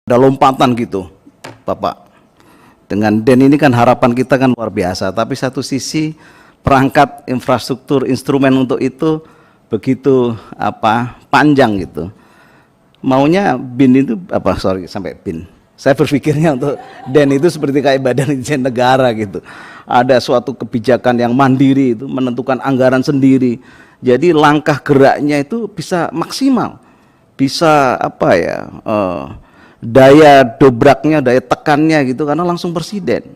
ada lompatan gitu, Bapak. Dengan DEN ini kan harapan kita kan luar biasa, tapi satu sisi perangkat infrastruktur instrumen untuk itu begitu panjang gitu. Maunya BIN itu sampai BIN. Saya berpikirnya untuk DEN itu seperti kayak badan intelijen negara gitu. Ada suatu kebijakan yang mandiri itu menentukan anggaran sendiri. Jadi langkah geraknya itu bisa maksimal, bisa daya dobraknya, daya tekannya gitu, karena langsung presiden.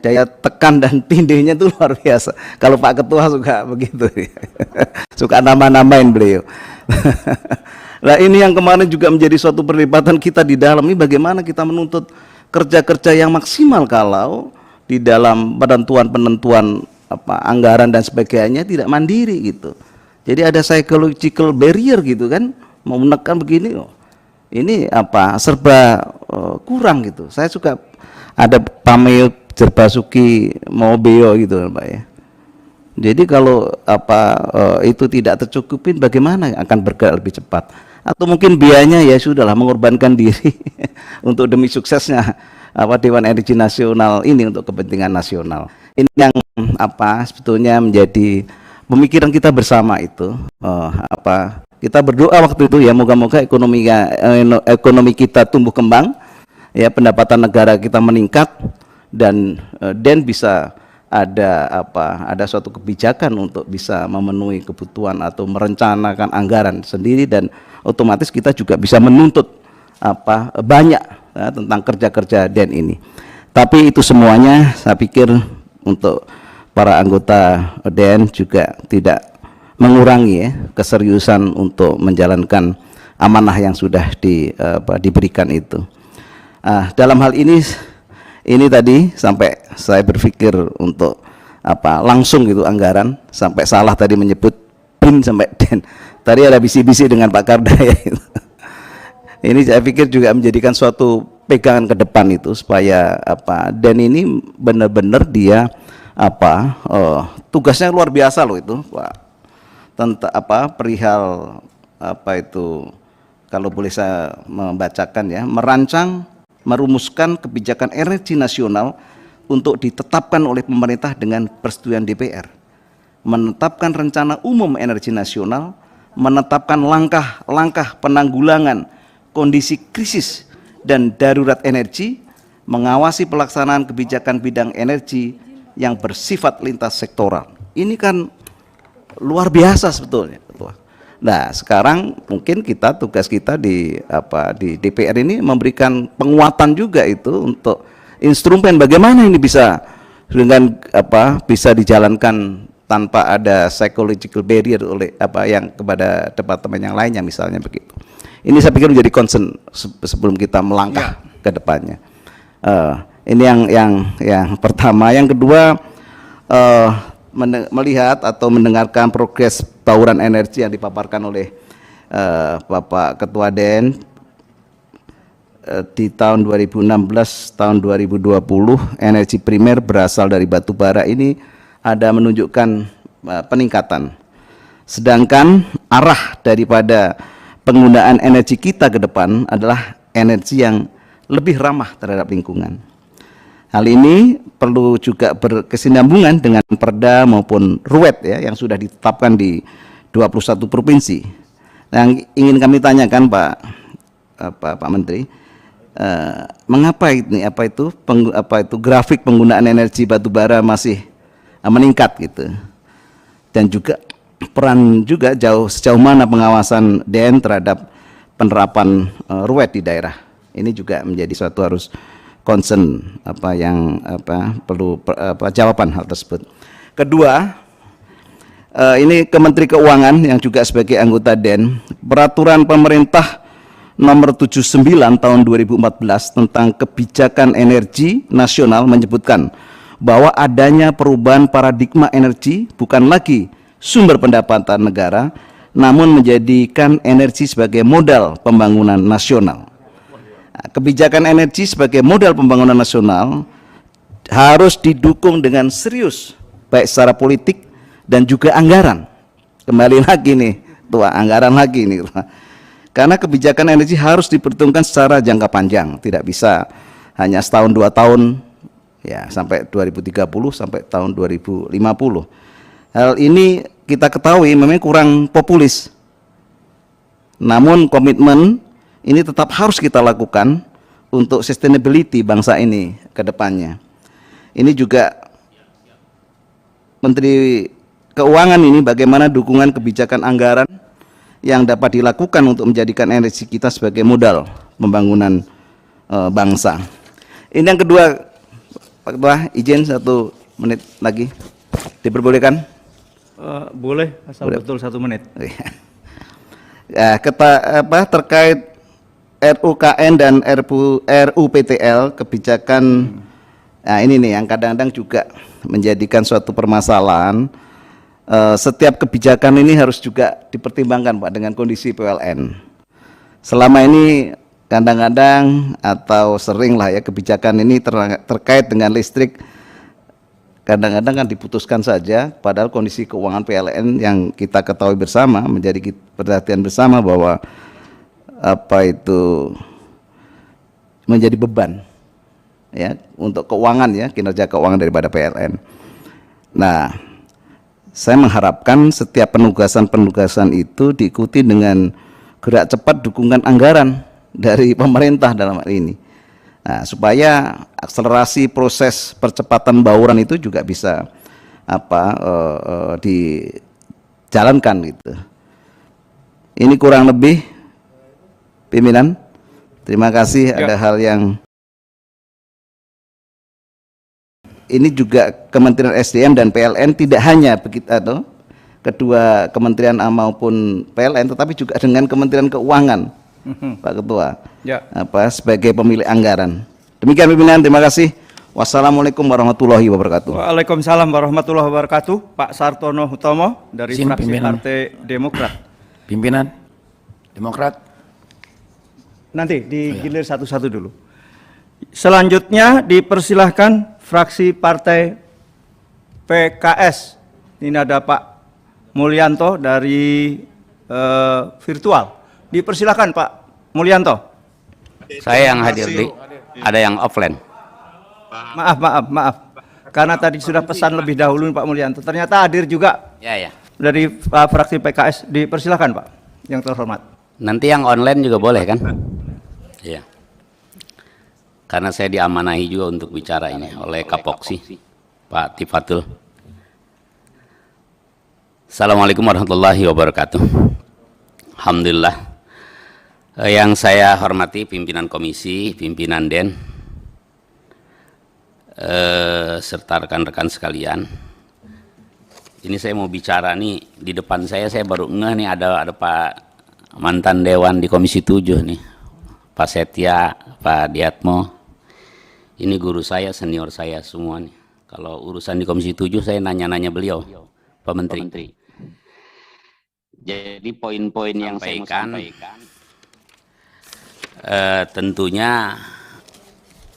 Daya tekan dan tindihnya itu luar biasa. Kalau Pak Ketua suka begitu, suka nama-namain beliau. Nah ini yang kemarin juga menjadi suatu perdebatan kita di dalam ini, bagaimana kita menuntut kerja-kerja yang maksimal kalau di dalam penentuan anggaran dan sebagainya tidak mandiri gitu. Jadi ada psychological barrier gitu kan, mau menekan begini, ini serba kurang gitu. Saya suka ada pameo Jerbasuki Mobeo gitu Pak ya. Jadi kalau itu tidak tercukupin, bagaimana akan bergerak lebih cepat? Atau mungkin biayanya ya sudahlah, mengorbankan diri untuk demi suksesnya Dewan Energi Nasional ini untuk kepentingan nasional. Ini yang sebetulnya menjadi pemikiran kita bersama itu. Kita berdoa waktu itu ya, moga-moga ekonomi kita tumbuh kembang, ya, pendapatan negara kita meningkat, dan DEN bisa ada suatu kebijakan untuk bisa memenuhi kebutuhan atau merencanakan anggaran sendiri, dan otomatis kita juga bisa menuntut banyak ya, tentang kerja-kerja DEN ini. Tapi itu semuanya saya pikir untuk para anggota DEN juga tidak mengurangi ya, keseriusan untuk menjalankan amanah yang sudah diberikan itu. Dalam hal ini tadi sampai saya berpikir untuk langsung gitu anggaran, sampai salah tadi menyebut BIN sampai DEN. Tadi ada bisi-bisi dengan Pak Kardaya itu. Ini saya pikir juga menjadikan suatu pegangan ke depan itu, supaya DEN ini benar-benar dia tugasnya luar biasa loh itu Pak. Tentang perihal itu, kalau boleh saya membacakan ya, merumuskan kebijakan energi nasional untuk ditetapkan oleh pemerintah dengan persetujuan DPR, menetapkan rencana umum energi nasional, menetapkan langkah-langkah penanggulangan kondisi krisis dan darurat energi, mengawasi pelaksanaan kebijakan bidang energi yang bersifat lintas sektoral. Ini kan luar biasa sebetulnya. Nah sekarang mungkin tugas kita di DPR ini memberikan penguatan juga itu untuk instrumen bagaimana ini bisa bisa dijalankan tanpa ada psychological barrier oleh yang kepada departemen yang lainnya misalnya begitu. Ini saya pikir menjadi concern sebelum kita melangkah ke depannya. Ini yang pertama. Yang kedua, melihat atau mendengarkan progres bauran energi yang dipaparkan oleh Bapak Ketua DEN di tahun 2016, tahun 2020, energi primer berasal dari batu bara ini ada menunjukkan peningkatan. Sedangkan arah daripada penggunaan energi kita ke depan adalah energi yang lebih ramah terhadap lingkungan. Hal ini perlu juga berkesinambungan dengan perda maupun RUET ya, yang sudah ditetapkan di 21 provinsi. Yang ingin kami tanyakan Pak Menteri, mengapa ini itu grafik penggunaan energi batubara masih meningkat gitu, dan juga peran juga sejauh mana pengawasan DEN terhadap penerapan RUET di daerah. Ini juga menjadi suatu harus concern yang perlu jawaban hal tersebut. Kedua, ini ke Menteri Keuangan yang juga sebagai anggota DEN, peraturan pemerintah nomor 79 tahun 2014 tentang kebijakan energi nasional menyebutkan bahwa adanya perubahan paradigma energi bukan lagi sumber pendapatan negara, namun menjadikan energi sebagai modal pembangunan nasional. Kebijakan energi sebagai modal pembangunan nasional harus didukung dengan serius, baik secara politik dan juga anggaran. Kembali lagi nih, anggaran lagi nih. Karena kebijakan energi harus diperhitungkan secara jangka panjang, tidak bisa hanya setahun 2 tahun, ya sampai 2030 sampai tahun 2050. Hal ini kita ketahui memang kurang populis. Namun komitmen ini tetap harus kita lakukan untuk sustainability bangsa ini ke depannya. Ini juga Menteri Keuangan ini bagaimana dukungan kebijakan anggaran yang dapat dilakukan untuk menjadikan energi kita sebagai modal pembangunan bangsa. Ini yang kedua, Pak Ketua, izin 1 menit lagi diperbolehkan? Boleh, asal betul 1 menit. Ya, terkait RUKN dan RUPTL kebijakan, nah ini nih yang kadang-kadang juga menjadikan suatu permasalahan. Setiap kebijakan ini harus juga dipertimbangkan Pak dengan kondisi PLN. Selama ini kadang-kadang atau sering lah ya kebijakan ini terkait dengan listrik kadang-kadang kan diputuskan saja, padahal kondisi keuangan PLN yang kita ketahui bersama menjadi perhatian bersama bahwa menjadi beban ya untuk keuangan ya, kinerja keuangan daripada PLN. Nah, saya mengharapkan setiap penugasan-penugasan itu diikuti dengan gerak cepat dukungan anggaran dari pemerintah dalam hal ini. Nah, supaya akselerasi proses percepatan bauran itu juga bisa dijalankan gitu. Ini kurang lebih pimpinan. Terima kasih. Ya. Ada hal yang ini juga Kementerian SDM dan PLN tidak hanya begitu kedua kementerian maupun PLN, tetapi juga dengan Kementerian Keuangan, Pak Ketua, ya. Sebagai pemilik anggaran. Demikian pimpinan, terima kasih. Wassalamualaikum warahmatullahi wabarakatuh. Waalaikumsalam warahmatullahi wabarakatuh. Pak Sartono Hutomo dari fraksi Partai Demokrat. Pimpinan Demokrat. Nanti digilir satu-satu dulu. Selanjutnya dipersilahkan fraksi Partai PKS. Ini ada Pak Mulyanto dari virtual. Dipersilahkan Pak Mulyanto. Saya yang hadir, ada yang offline. Maaf. Karena tadi sudah pesan lebih dahulu Pak Mulyanto. Ternyata hadir juga dari fraksi PKS. Dipersilahkan Pak, yang terhormat. Nanti yang online juga boleh kan? Iya. Karena saya diamanahi juga untuk bicara ini oleh Kapoksi, Pak Tifatul. Assalamualaikum warahmatullahi wabarakatuh. Alhamdulillah. Yang saya hormati pimpinan komisi, pimpinan DEN, serta rekan-rekan sekalian. Ini saya mau bicara nih, di depan saya baru ngeh nih ada Pak mantan Dewan di Komisi 7 nih, Pak Setia, Pak Diatmo. Ini guru saya, senior saya semua nih. Kalau urusan di Komisi 7 saya nanya-nanya beliau, Pak Menteri. Jadi poin-poin yang saya sampaikan, tentunya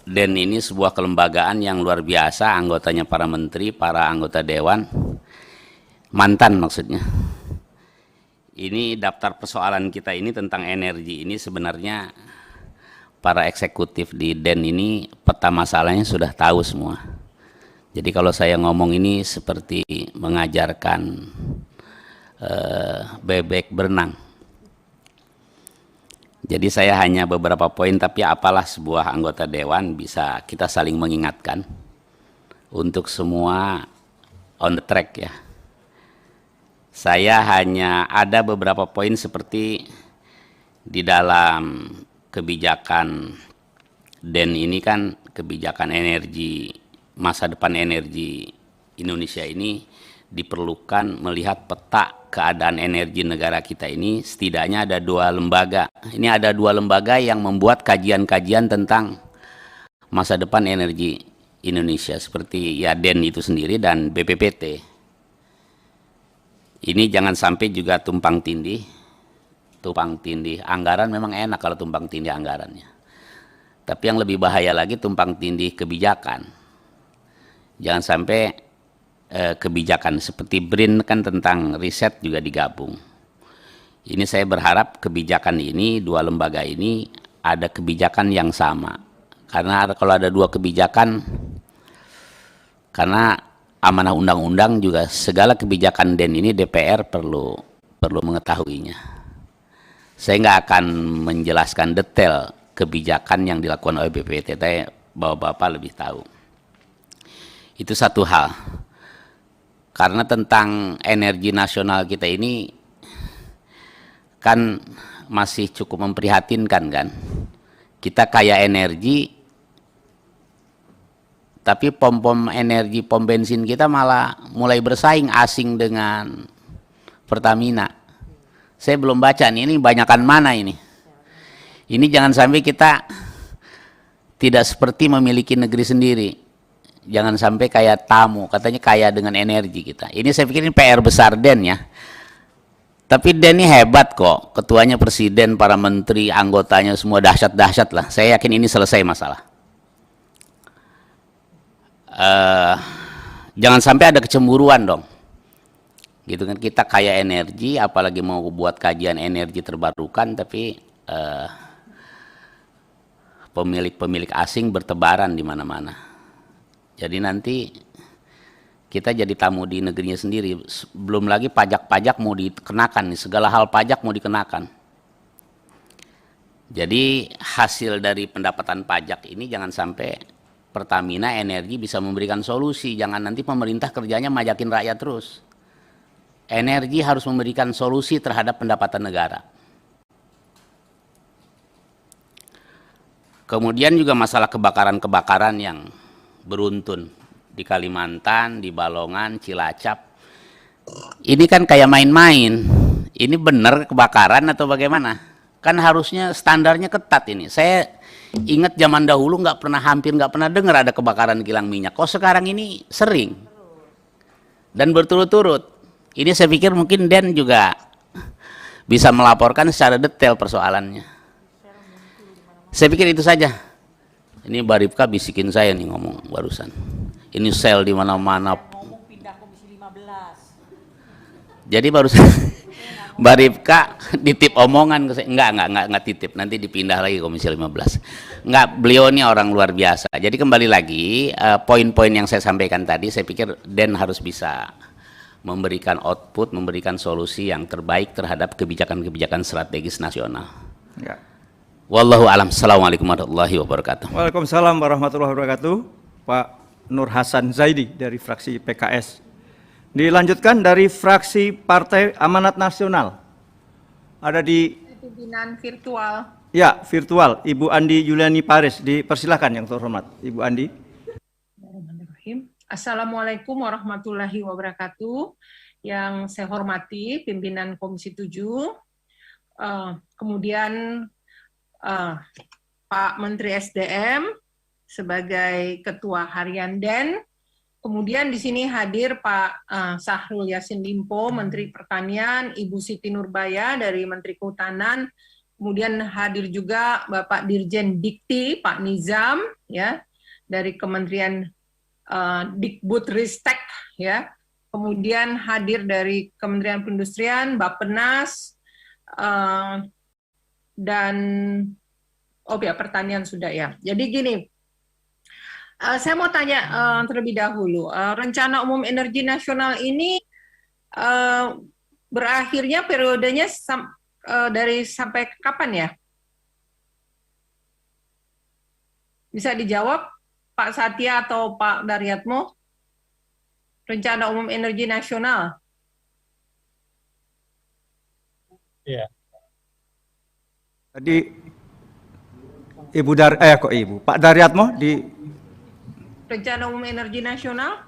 DEN ini sebuah kelembagaan yang luar biasa, anggotanya para menteri, para anggota dewan, mantan maksudnya. Ini daftar persoalan kita ini tentang energi ini sebenarnya para eksekutif di DEN ini peta masalahnya sudah tahu semua. Jadi kalau saya ngomong ini seperti mengajarkan bebek berenang. Jadi saya hanya beberapa poin, tapi apalah sebuah anggota dewan bisa kita saling mengingatkan untuk semua on the track ya. Saya hanya ada beberapa poin seperti di dalam kebijakan DEN ini kan kebijakan energi, masa depan energi Indonesia ini diperlukan melihat peta keadaan energi negara kita ini. Setidaknya ada 2 lembaga. Ini ada 2 lembaga yang membuat kajian-kajian tentang masa depan energi Indonesia seperti ya DEN itu sendiri dan BPPT. Ini jangan sampai juga tumpang tindih. Tumpang tindih anggaran memang enak kalau tumpang tindih anggarannya. Tapi yang lebih bahaya lagi tumpang tindih kebijakan. Jangan sampai kebijakan seperti BRIN kan tentang riset juga digabung. Ini saya berharap kebijakan ini, dua lembaga ini ada kebijakan yang sama. Karena kalau ada dua kebijakan, karena amanah undang-undang juga segala kebijakan DEN ini DPR perlu mengetahuinya. Saya nggak akan menjelaskan detail kebijakan yang dilakukan oleh BPPT, tapi Bapak-Bapak lebih tahu. Itu satu hal. Karena tentang energi nasional kita ini kan masih cukup memprihatinkan kan. Kita kaya energi, tapi pom-pom energi, pom bensin kita malah mulai bersaing asing dengan Pertamina. Saya belum baca nih, ini banyakan mana ini. Ini jangan sampai kita tidak seperti memiliki negeri sendiri. Jangan sampai kayak tamu, katanya kaya dengan energi kita. Ini saya pikir ini PR besar DEN ya. Tapi DEN ini hebat kok, ketuanya presiden, para menteri, anggotanya semua dahsyat-dahsyat lah. Saya yakin ini selesai masalah. Jangan sampai ada kecemburuan dong. Gitu kan, kita kaya energi, apalagi mau buat kajian energi terbarukan, tapi pemilik-pemilik asing bertebaran di mana-mana. Jadi nanti kita jadi tamu di negerinya sendiri. Belum lagi pajak-pajak mau dikenakan, segala hal pajak mau dikenakan. Jadi hasil dari pendapatan pajak ini jangan sampai Pertamina Energi bisa memberikan solusi. Jangan nanti pemerintah kerjanya majakin rakyat terus. Energi harus memberikan solusi terhadap pendapatan negara. Kemudian juga masalah kebakaran-kebakaran yang beruntun di Kalimantan, di Balongan, Cilacap. Ini kan kayak main-main. Ini benar kebakaran atau bagaimana? Kan harusnya standarnya ketat ini. Saya ingat zaman dahulu hampir nggak pernah dengar ada kebakaran kilang minyak. Kok sekarang ini sering dan berturut-turut. Ini saya pikir mungkin DEN juga bisa melaporkan secara detail persoalannya. Saya pikir itu saja. Ini Mbak Rifka bisikin saya nih ngomong barusan. Ini sel di mana-mana. Pindah Komisi 15. Jadi barusan Mbak Rifka ditip omongan ke saya. Enggak titip, nanti dipindah lagi Komisi 15. Enggak, beliau ini orang luar biasa. Jadi kembali lagi, poin-poin yang saya sampaikan tadi, saya pikir DEN harus bisa memberikan output, memberikan solusi yang terbaik terhadap kebijakan-kebijakan strategis nasional. Ya. Wallahu alam. Assalamualaikum warahmatullahi wabarakatuh. Waalaikumsalam warahmatullahi wabarakatuh. Pak Nur Hasan Zaidi dari fraksi PKS. Dilanjutkan dari fraksi Partai Amanat Nasional. Ada di Pimpinan virtual. ya virtual Ibu Andi Yuliani Paris. Dipersilahkan yang terhormat Ibu Andi. Assalamualaikum warahmatullahi wabarakatuh. Yang saya hormati pimpinan Komisi 7, kemudian Pak Menteri SDM sebagai Ketua Harian DEN, kemudian di sini hadir Pak Syahrul Yassin Limpo, Menteri Pertanian, Ibu Siti Nurbaya dari Menteri Kehutanan, kemudian hadir juga Bapak Dirjen Dikti, Pak Nizam, ya, dari Kementerian Dikbudristek, ya, kemudian hadir dari Kementerian Perindustrian, Bappenas, dan pertanian sudah ya. Jadi gini, saya mau tanya terlebih dahulu, rencana umum energi nasional ini berakhirnya periodenya dari sampai kapan ya? Bisa dijawab Pak Satya atau Pak Daryatmo? Rencana umum energi nasional. Iya. Tadi Pak Daryatmo di Rencana umum energi nasional?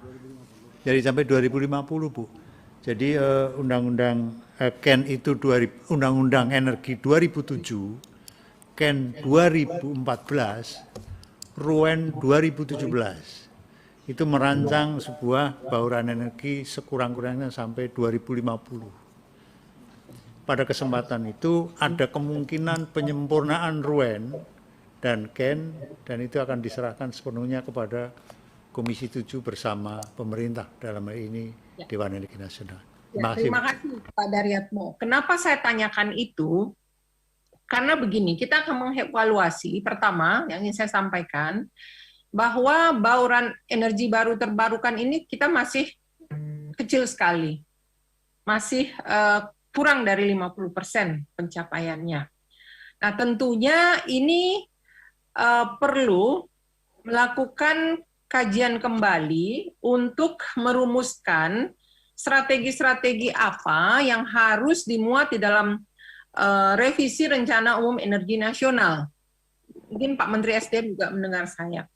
Jadi sampai 2050, Bu. Jadi undang-undang KEN itu undang-undang energi 2007, KEN 2014, RUEN 2017. Itu merancang sebuah bauran energi sekurang-kurangnya sampai 2050. Pada kesempatan itu ada kemungkinan penyempurnaan RUEN dan KEN, dan itu akan diserahkan sepenuhnya kepada Komisi 7 bersama pemerintah, dalam hal ini Dewan Energi Nasional. Terima kasih. Terima kasih Pak Daryatmo. Kenapa saya tanyakan itu? Karena begini, kita akan mengevaluasi pertama yang ingin saya sampaikan bahwa bauran energi baru terbarukan ini kita masih kecil sekali. Masih kurang dari 50% pencapaiannya. Nah, tentunya ini perlu melakukan kajian kembali untuk merumuskan strategi-strategi apa yang harus dimuat di dalam revisi Rencana Umum Energi Nasional. Mungkin Pak Menteri SDM juga mendengar saya.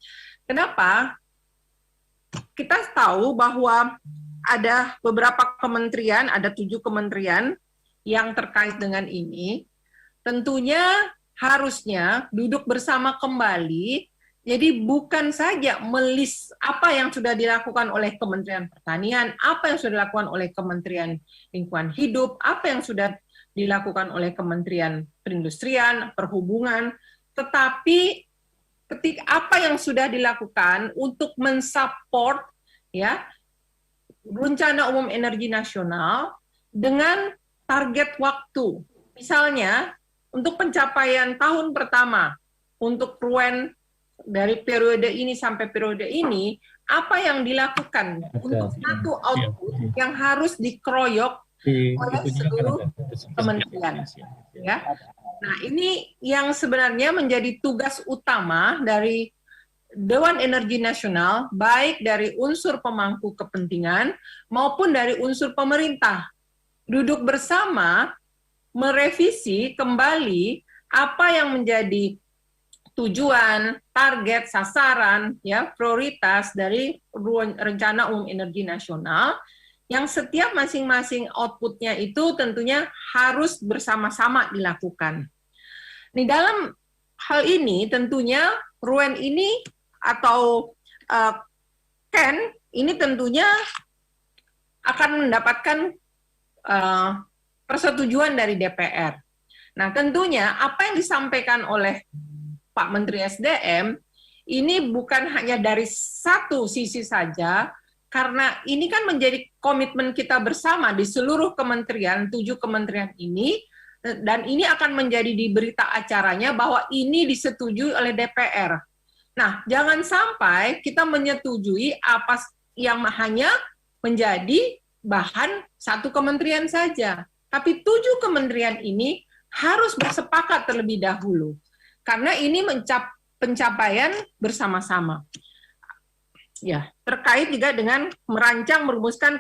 Kenapa? Kita tahu bahwa ada beberapa kementerian, ada 7 kementerian yang terkait dengan ini. Tentunya harusnya duduk bersama kembali. Jadi bukan saja melis apa yang sudah dilakukan oleh Kementerian Pertanian, apa yang sudah dilakukan oleh Kementerian Lingkungan Hidup, apa yang sudah dilakukan oleh Kementerian Perindustrian, Perhubungan, tetapi apa yang sudah dilakukan untuk mensupport ya Rencana Umum Energi Nasional dengan target waktu. Misalnya untuk pencapaian tahun pertama untuk RUEN dari periode ini sampai periode ini, apa yang dilakukan untuk satu output yang harus dikeroyok oleh seluruh kementerian. Ya. Nah, ini yang sebenarnya menjadi tugas utama dari Dewan Energi Nasional, baik dari unsur pemangku kepentingan maupun dari unsur pemerintah. Duduk bersama, merevisi kembali apa yang menjadi tujuan, target, sasaran, ya prioritas dari Rencana Umum Energi Nasional, yang setiap masing-masing outputnya itu tentunya harus bersama-sama dilakukan. Di dalam hal ini tentunya RUEN ini atau KEN ini tentunya akan mendapatkan persetujuan dari DPR. Nah, tentunya apa yang disampaikan oleh Pak Menteri SDM ini bukan hanya dari satu sisi saja, karena ini kan menjadi komitmen kita bersama di seluruh kementerian, 7 kementerian ini, dan ini akan menjadi di berita acaranya bahwa ini disetujui oleh DPR. Nah, jangan sampai kita menyetujui apa yang hanya menjadi bahan satu kementerian saja. Tapi 7 kementerian ini harus bersepakat terlebih dahulu. Karena ini pencapaian bersama-sama. Ya, terkait juga dengan merancang merumuskan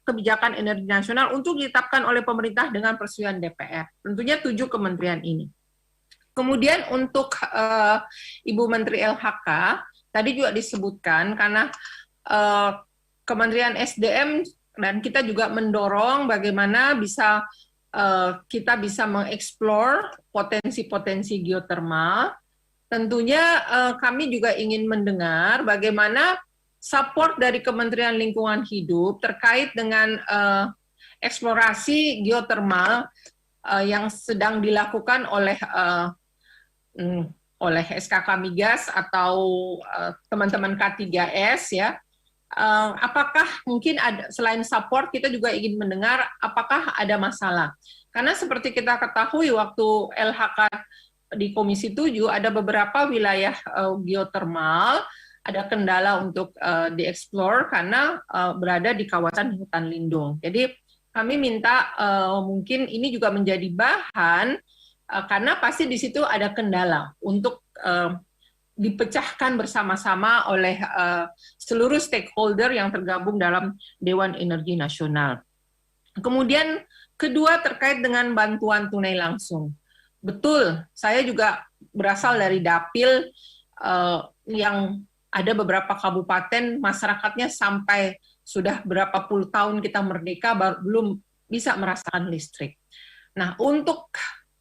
kebijakan energi nasional untuk ditetapkan oleh pemerintah dengan persetujuan DPR. Tentunya 7 kementerian ini. Kemudian untuk Ibu Menteri LHK, tadi juga disebutkan karena Kementerian SDM dan kita juga mendorong bagaimana kita bisa mengeksplor potensi-potensi geotermal. Tentunya kami juga ingin mendengar bagaimana support dari Kementerian Lingkungan Hidup terkait dengan eksplorasi geotermal yang sedang dilakukan oleh SKK Migas atau teman-teman K3S ya. Apakah mungkin ada selain support kita juga ingin mendengar apakah ada masalah? Karena seperti kita ketahui waktu LHK di Komisi 7 ada beberapa wilayah geotermal ada kendala untuk dieksplor karena berada di kawasan hutan lindung. Jadi kami minta mungkin ini juga menjadi bahan karena pasti di situ ada kendala untuk dipecahkan bersama-sama oleh seluruh stakeholder yang tergabung dalam Dewan Energi Nasional. Kemudian kedua terkait dengan bantuan tunai langsung. Betul, saya juga berasal dari Dapil yang ada beberapa kabupaten masyarakatnya sampai sudah berapa puluh tahun kita merdeka belum bisa merasakan listrik. Nah, untuk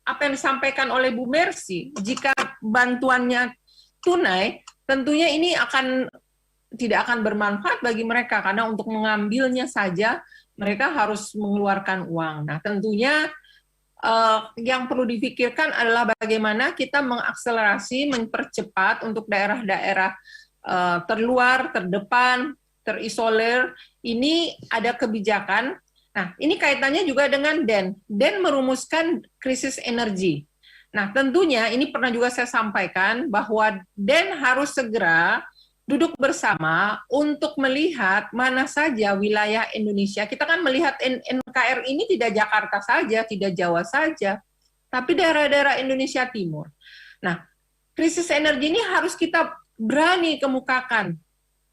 apa yang disampaikan oleh Bu Mercy, jika bantuannya tunai, tentunya ini tidak akan bermanfaat bagi mereka karena untuk mengambilnya saja mereka harus mengeluarkan uang. Nah, tentunya yang perlu dipikirkan adalah bagaimana kita mengakselerasi, mempercepat untuk daerah-daerah terluar, terdepan, terisolir. Ini ada kebijakan Nah, ini kaitannya juga dengan DEN. DEN merumuskan krisis energi. Nah, tentunya ini pernah juga saya sampaikan bahwa DEN harus segera duduk bersama untuk melihat mana saja wilayah Indonesia. Kita kan melihat NKR ini tidak Jakarta saja, tidak Jawa saja, tapi daerah-daerah Indonesia Timur. Nah, krisis energi ini harus kita berani kemukakan.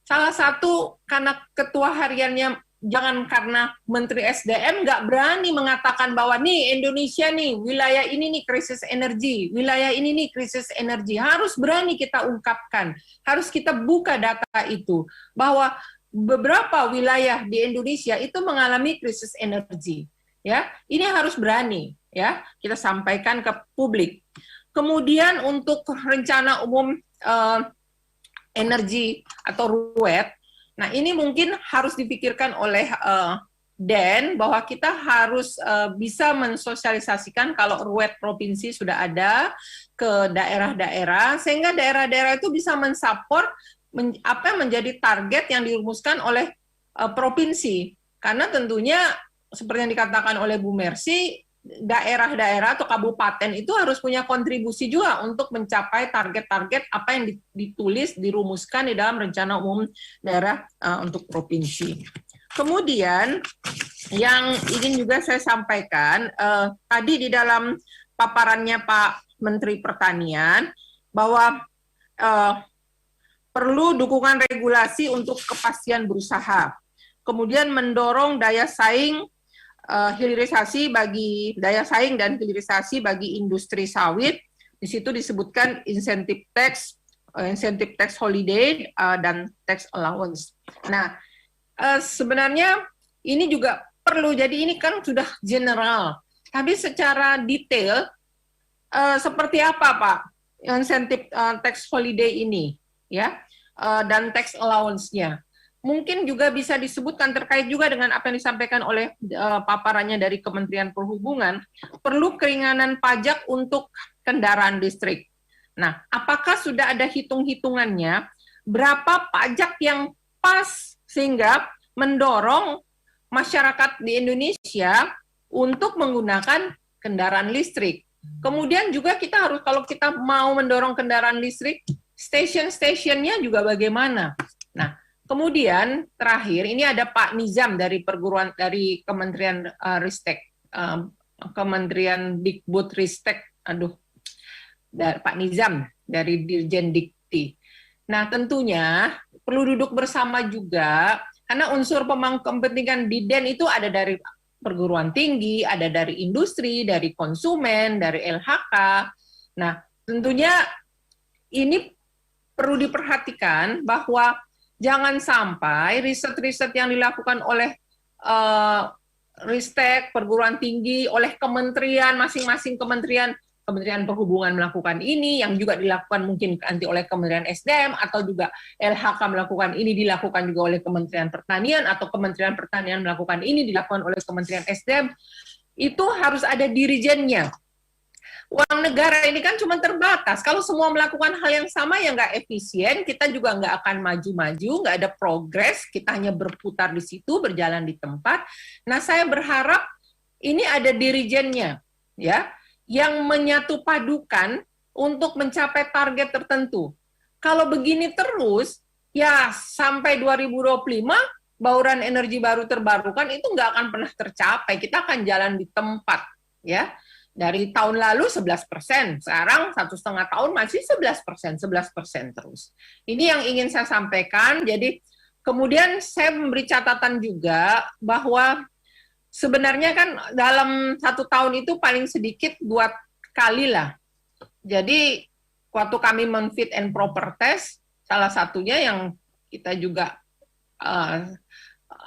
Salah satu karena ketua hariannya, jangan karena Menteri SDM nggak berani mengatakan bahwa nih Indonesia nih, wilayah ini nih krisis energi, wilayah ini nih krisis energi. Harus berani kita ungkapkan, harus kita buka data itu, bahwa beberapa wilayah di Indonesia itu mengalami krisis energi. Ya, ini harus berani ya kita sampaikan ke publik. Kemudian untuk rencana umum energi atau RUET, nah ini mungkin harus dipikirkan oleh DEN bahwa kita harus bisa mensosialisasikan kalau RUET provinsi sudah ada ke daerah-daerah, sehingga daerah-daerah itu bisa mensupport apa yang menjadi target yang dirumuskan oleh provinsi. Karena tentunya seperti yang dikatakan oleh Bu Mercy, daerah-daerah atau kabupaten itu harus punya kontribusi juga untuk mencapai target-target apa yang ditulis, dirumuskan di dalam rencana umum daerah untuk provinsi. Kemudian yang ingin juga saya sampaikan, tadi di dalam paparannya Pak Menteri Pertanian, bahwa perlu dukungan regulasi untuk kepastian berusaha. Kemudian mendorong daya saing, hilirisasi bagi daya saing dan hilirisasi bagi industri sawit. Di situ disebutkan insentif tax holiday dan tax allowance. Nah, sebenarnya ini juga perlu, jadi ini kan sudah general, tapi secara detail seperti apa Pak insentif tax holiday ini, ya, dan tax allowance-nya. Mungkin juga bisa disebutkan terkait juga dengan apa yang disampaikan oleh paparannya dari Kementerian Perhubungan, perlu keringanan pajak untuk kendaraan listrik. Nah, apakah sudah ada hitung-hitungannya berapa pajak yang pas sehingga mendorong masyarakat di Indonesia untuk menggunakan kendaraan listrik? Kemudian juga kita harus, kalau kita mau mendorong kendaraan listrik, stasiun-stasiunnya juga bagaimana? Nah, kemudian terakhir ini ada Pak Nizam dari Kementerian Ristek, Kementerian Dikbud Ristek, dari Pak Nizam dari Dirjen Dikti. Nah tentunya perlu duduk bersama juga, karena unsur pemangku kepentingan di DEN itu ada dari perguruan tinggi, ada dari industri, dari konsumen, dari LHK. Nah tentunya ini perlu diperhatikan bahwa jangan sampai riset-riset yang dilakukan oleh Ristek, perguruan tinggi, oleh kementerian, masing-masing Kementerian Perhubungan melakukan ini, yang juga dilakukan mungkin nanti oleh Kementerian SDM, atau juga LHK melakukan ini, dilakukan juga oleh Kementerian Pertanian, atau Kementerian Pertanian melakukan ini, dilakukan oleh Kementerian SDM, itu harus ada dirijennya. Uang negara ini kan cuma terbatas. Kalau semua melakukan hal yang sama ya nggak efisien, kita juga nggak akan maju-maju, nggak ada progres, kita hanya berputar di situ, berjalan di tempat. Nah, saya berharap ini ada dirijennya, ya, yang menyatu padukan untuk mencapai target tertentu. Kalau begini terus, ya sampai 2025, bauran energi baru terbarukan itu nggak akan pernah tercapai. Kita akan jalan di tempat, ya. Dari tahun lalu 11%, sekarang 1,5 tahun masih 11% terus. Ini yang ingin saya sampaikan. Jadi kemudian saya memberi catatan juga bahwa sebenarnya kan dalam 1 tahun itu paling sedikit 2 kali lah. Jadi waktu kami men-fit and proper test, salah satunya yang kita juga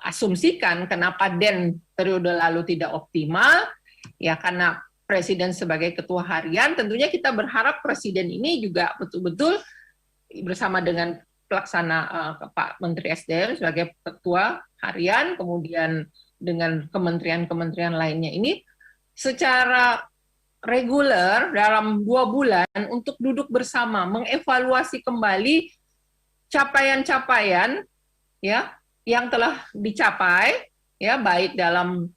asumsikan kenapa DEN periode lalu tidak optimal, ya karena Presiden sebagai ketua harian, tentunya kita berharap Presiden ini juga betul-betul bersama dengan pelaksana Pak Menteri SDM sebagai ketua harian, kemudian dengan kementerian-kementerian lainnya ini secara reguler dalam 2 bulan untuk duduk bersama, mengevaluasi kembali capaian-capaian ya yang telah dicapai, ya, baik dalam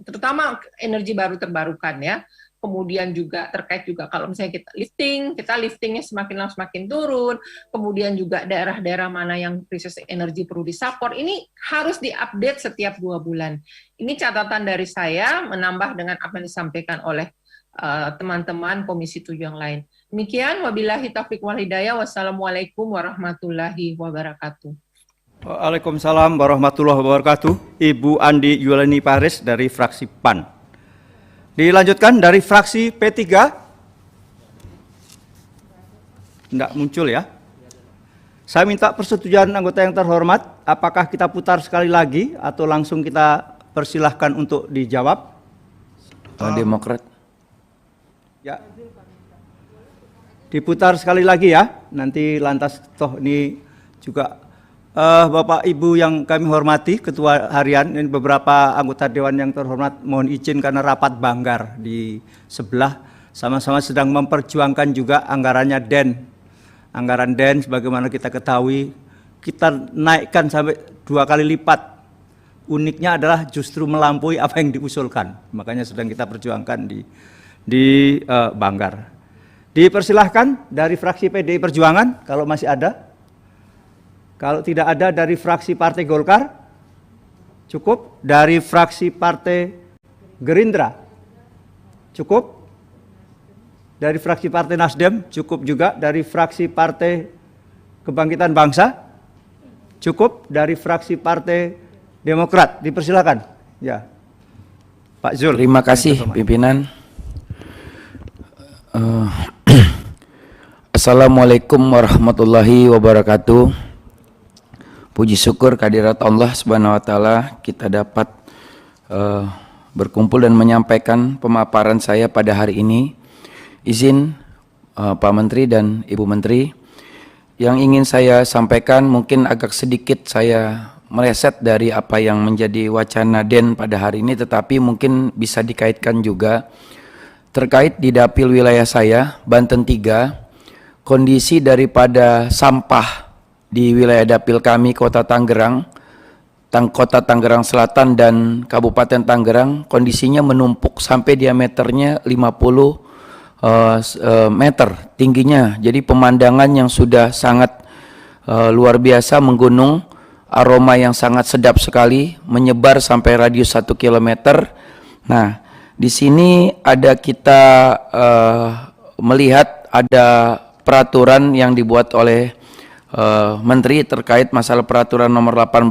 terutama energi baru terbarukan ya. Kemudian juga terkait juga kalau misalnya kita liftingnya semakin lama semakin turun, kemudian juga daerah-daerah mana yang krisis energi perlu disupport, ini harus diupdate setiap 2 bulan. Ini catatan dari saya, menambah dengan apa yang disampaikan oleh teman-teman Komisi 7 yang lain. Demikian, wabillahi taufiq wal hidayah, wassalamualaikum warahmatullahi wabarakatuh. Waalaikumsalam warahmatullahi wabarakatuh. Ibu Andi Yulani Paris dari fraksi PAN. Dilanjutkan dari fraksi P3. Tidak muncul ya. Saya minta persetujuan anggota yang terhormat, apakah kita putar sekali lagi atau langsung kita persilahkan untuk dijawab? Demokrat. Ya. Diputar sekali lagi ya. Nanti lantas toh ini juga Bapak Ibu yang kami hormati, Ketua Harian dan beberapa anggota Dewan yang terhormat, mohon izin karena rapat banggar di sebelah, sama-sama sedang memperjuangkan juga anggarannya DEN. Anggaran DEN sebagaimana kita ketahui, kita naikkan sampai 2 kali lipat. Uniknya adalah justru melampaui apa yang diusulkan. Makanya sedang kita perjuangkan di banggar. Dipersilahkan dari fraksi PDI Perjuangan kalau masih ada. Kalau tidak ada dari fraksi Partai Golkar, cukup. Dari fraksi Partai Gerindra, cukup. Dari fraksi Partai Nasdem, cukup juga. Dari fraksi Partai Kebangkitan Bangsa, cukup. Dari fraksi Partai Demokrat, dipersilakan. Ya, Pak Zul. Terima kasih pimpinan. Assalamualaikum warahmatullahi wabarakatuh. Puji syukur kehadirat Allah Subhanahu wa taala kita dapat berkumpul dan menyampaikan pemaparan saya pada hari ini. Izin Pak Menteri dan Ibu Menteri, yang ingin saya sampaikan mungkin agak sedikit saya meleset dari apa yang menjadi wacana DEN pada hari ini, tetapi mungkin bisa dikaitkan juga terkait di dapil wilayah saya, Banten 3, kondisi daripada sampah di wilayah dapil kami Kota Tangerang, Kota Tangerang Selatan dan Kabupaten Tangerang, kondisinya menumpuk sampai diameternya 50 meter tingginya. Jadi pemandangan yang sudah sangat luar biasa, menggunung, aroma yang sangat sedap sekali, menyebar sampai radius 1 km. Nah, di sini ada kita melihat ada peraturan yang dibuat oleh Menteri terkait masalah peraturan nomor 18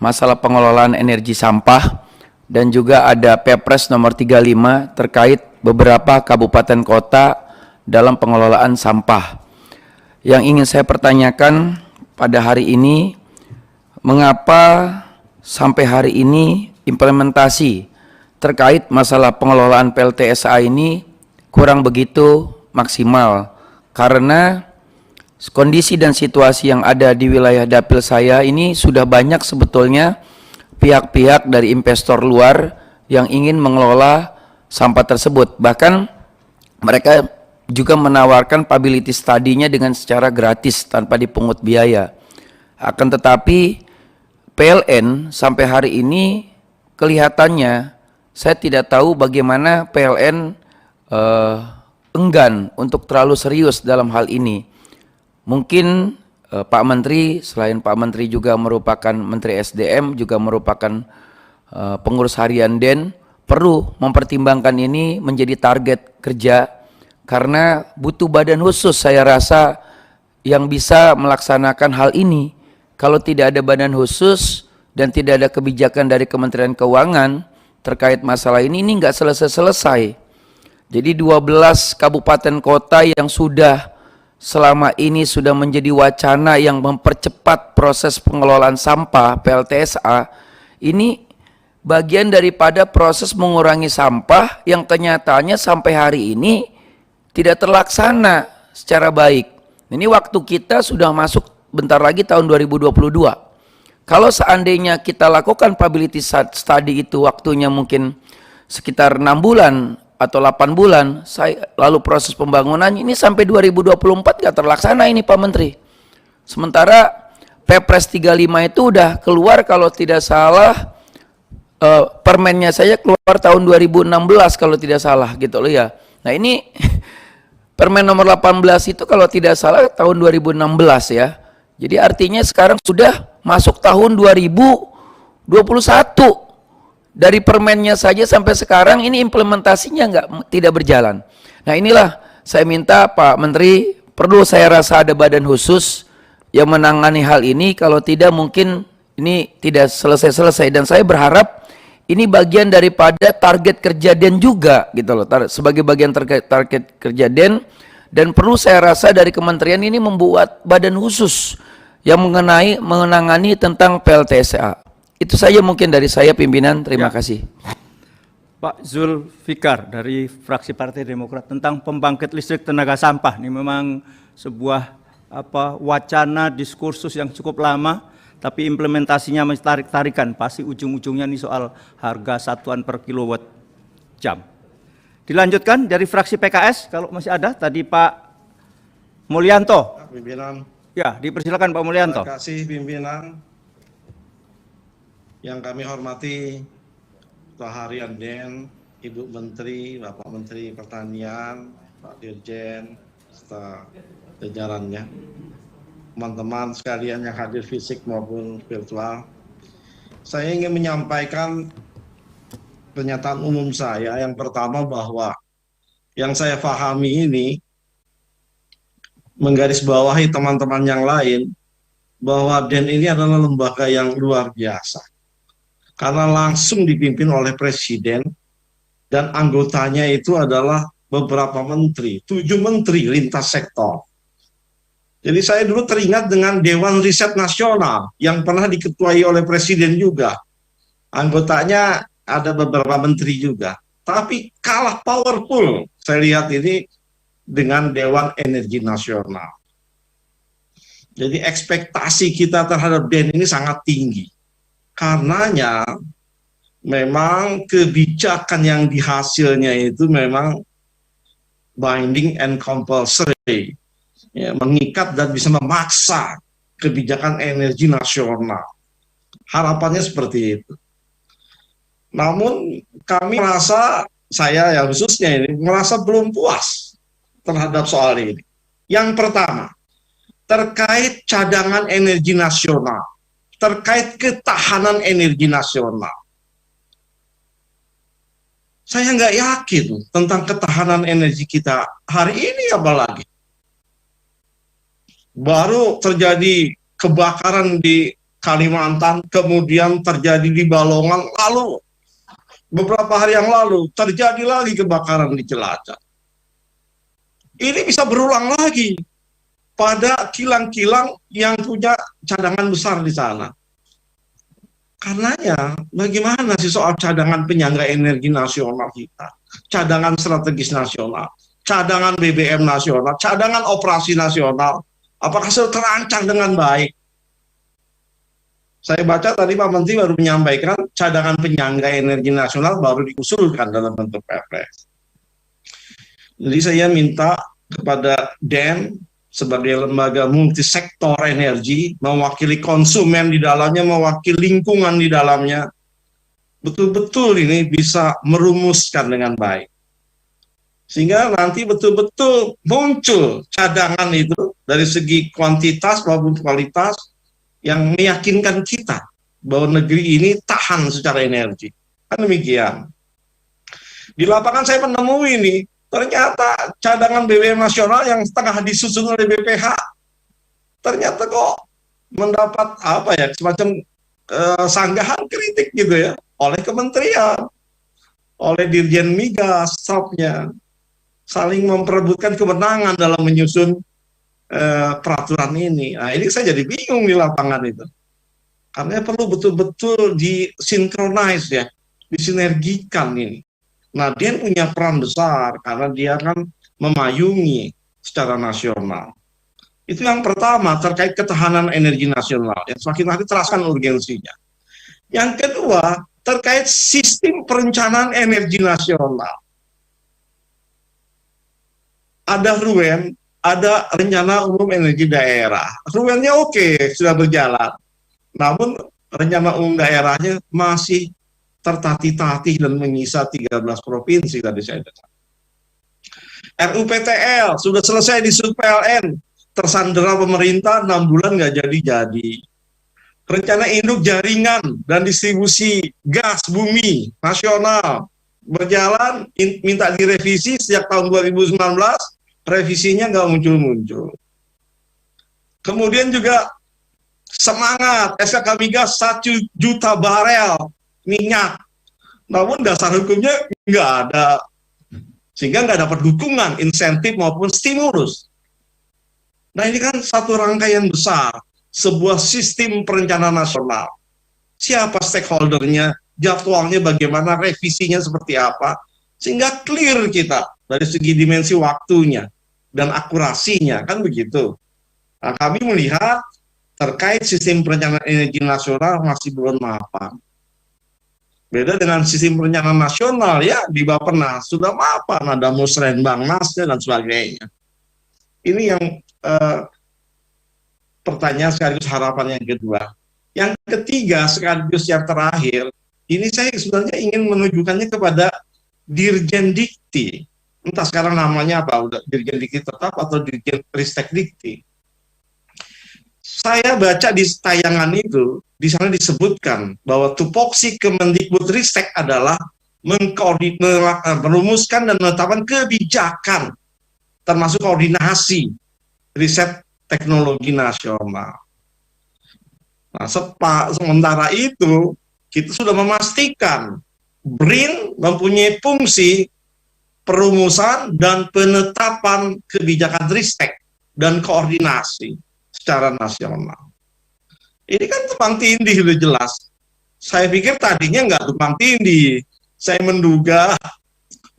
masalah pengelolaan energi sampah, dan juga ada Perpres nomor 35 terkait beberapa kabupaten kota dalam pengelolaan sampah. Yang ingin saya pertanyakan pada hari ini, mengapa sampai hari ini implementasi terkait masalah pengelolaan PLTSA ini kurang begitu maksimal? Karena kondisi dan situasi yang ada di wilayah dapil saya ini sudah banyak sebetulnya pihak-pihak dari investor luar yang ingin mengelola sampah tersebut. Bahkan mereka juga menawarkan viability study-nya dengan secara gratis tanpa dipungut biaya. Akan tetapi PLN sampai hari ini kelihatannya saya tidak tahu bagaimana PLN enggan untuk terlalu serius dalam hal ini. Mungkin Pak Menteri, selain Pak Menteri juga merupakan Menteri SDM, juga merupakan pengurus harian DEN, perlu mempertimbangkan ini menjadi target kerja, karena butuh badan khusus saya rasa yang bisa melaksanakan hal ini. Kalau tidak ada badan khusus dan tidak ada kebijakan dari Kementerian Keuangan terkait masalah ini nggak selesai-selesai. Jadi 12 kabupaten kota yang sudah selama ini sudah menjadi wacana yang mempercepat proses pengelolaan sampah PLTSA, ini bagian daripada proses mengurangi sampah yang kenyataannya sampai hari ini tidak terlaksana secara baik. Ini waktu kita sudah masuk bentar lagi tahun 2022. Kalau seandainya kita lakukan viability study itu waktunya mungkin sekitar 6 bulan atau 8 bulan, lalu proses pembangunan ini sampai 2024 nggak terlaksana ini Pak Menteri. Sementara Perpres 35 itu udah keluar kalau tidak salah permennya saya keluar tahun 2016 kalau tidak salah gitu loh ya. Nah ini Permen nomor 18 itu kalau tidak salah tahun 2016 ya. Jadi artinya sekarang sudah masuk tahun 2021. Dari permennya saja sampai sekarang ini implementasinya tidak berjalan. Nah inilah saya minta Pak Menteri, perlu saya rasa ada badan khusus yang menangani hal ini. Kalau tidak mungkin ini tidak selesai-selesai. Dan saya berharap ini bagian daripada target kerja Den juga gitu loh, sebagai bagian target kerja Den. Dan perlu saya rasa dari kementerian ini membuat badan khusus yang menangani tentang PLTSA. Itu saja mungkin dari saya pimpinan, terima kasih. Pak Zulfikar dari fraksi Partai Demokrat tentang pembangkit listrik tenaga sampah. Ini memang sebuah wacana diskursus yang cukup lama, tapi implementasinya masih tarik-tarikan. Pasti ujung-ujungnya nih soal harga satuan per kilowatt jam. Dilanjutkan dari fraksi PKS, kalau masih ada, tadi Pak Mulyanto. Pimpinan. Ya, dipersilakan Pak Mulyanto. Terima kasih pimpinan. Yang kami hormati Ketua Harian Den, Ibu Menteri, Bapak Menteri Pertanian, Pak Dirjen, serta jajarannya, teman-teman sekalian yang hadir fisik maupun virtual. Saya ingin menyampaikan pernyataan umum saya. Yang pertama bahwa yang saya pahami ini menggarisbawahi teman-teman yang lain bahwa Den ini adalah lembaga yang luar biasa. Karena langsung dipimpin oleh Presiden dan anggotanya itu adalah beberapa menteri, 7 menteri lintas sektor. Jadi saya dulu teringat dengan Dewan Riset Nasional yang pernah diketuai oleh Presiden juga. Anggotanya ada beberapa menteri juga. Tapi kalah powerful saya lihat ini dengan Dewan Energi Nasional. Jadi ekspektasi kita terhadap Den ini sangat tinggi. Karenanya memang kebijakan yang dihasilnya itu memang binding and compulsory, ya, mengikat dan bisa memaksa kebijakan energi nasional. Harapannya seperti itu. Namun kami merasa, saya ya khususnya ini, merasa belum puas terhadap soal ini. Yang pertama, terkait cadangan energi nasional, terkait ketahanan energi nasional. Saya nggak yakin tentang ketahanan energi kita hari ini apalagi. Baru terjadi kebakaran di Kalimantan, kemudian terjadi di Balongan, lalu beberapa hari yang lalu terjadi lagi kebakaran di Cilacap. Ini bisa berulang lagi pada kilang-kilang yang punya cadangan besar di sana. Karenanya, bagaimana sih soal cadangan penyangga energi nasional kita, cadangan strategis nasional, cadangan BBM nasional, cadangan operasi nasional, apakah sudah terancang dengan baik? Saya baca tadi Pak Menteri baru menyampaikan cadangan penyangga energi nasional baru diusulkan dalam bentuk Perpres. Jadi saya minta kepada Den sebagai lembaga multisektor energi, mewakili konsumen di dalamnya, mewakili lingkungan di dalamnya, betul-betul ini bisa merumuskan dengan baik. Sehingga nanti betul-betul muncul cadangan itu dari segi kuantitas maupun kualitas yang meyakinkan kita bahwa negeri ini tahan secara energi. Kan demikian. Di lapangan saya menemui ini, ternyata cadangan BBM nasional yang tengah disusun oleh BPH ternyata kok mendapat semacam sanggahan kritik gitu ya oleh kementerian, oleh Dirjen Migas, stafnya saling memperebutkan kewenangan dalam menyusun peraturan ini. Nah, ini saya jadi bingung di lapangan itu. Karena perlu betul-betul disinkronize ya, disinergikan ini. Nah, dia punya peran besar karena dia kan memayungi secara nasional. Itu yang pertama terkait ketahanan energi nasional yang semakin hari teraskan urgensinya. Yang kedua terkait sistem perencanaan energi nasional. Ada RUEN, ada rencana umum energi daerah. RUEN-nya oke, sudah berjalan. Namun rencana umum daerahnya masih tertatih-tatih dan menyisa 13 provinsi tadi saya dengar. RUPTL sudah selesai di Sub PLN, tersandera pemerintah 6 bulan nggak jadi-jadi. Rencana induk jaringan dan distribusi gas bumi nasional berjalan, minta direvisi sejak tahun 2019, revisinya nggak muncul-muncul. Kemudian juga semangat SKK Migas 1 juta barel minyak, namun dasar hukumnya nggak ada, sehingga nggak dapat dukungan, insentif maupun stimulus. Nah ini kan satu rangkaian besar, sebuah sistem perencanaan nasional. Siapa stakeholdernya, jadwalnya bagaimana, revisinya seperti apa, sehingga clear kita dari segi dimensi waktunya dan akurasinya, kan begitu. Nah, kami melihat terkait sistem perencanaan energi nasional masih belum mapan. Beda dengan sistem perencanaan nasional ya di Bappenas sudah mapan, ada musrenbang nasnya dan sebagainya. Ini yang pertanyaan sekaligus harapan yang kedua. Yang ketiga sekaligus yang terakhir, ini saya sebenarnya ingin menunjukkannya kepada Dirjen Dikti. Entah sekarang namanya apa, udah Dirjen Dikti tetap atau Dirjen Ristek Dikti. Saya baca di tayangan itu, di sana disebutkan bahwa tupoksi Kemendikbudristek adalah merumuskan dan menetapkan kebijakan, termasuk koordinasi riset teknologi nasional. Nah, sementara itu kita sudah memastikan BRIN mempunyai fungsi perumusan dan penetapan kebijakan ristek dan koordinasi secara nasional. Ini kan tumpang tindih sudah jelas. Saya pikir tadinya nggak tumpang tindih. Saya menduga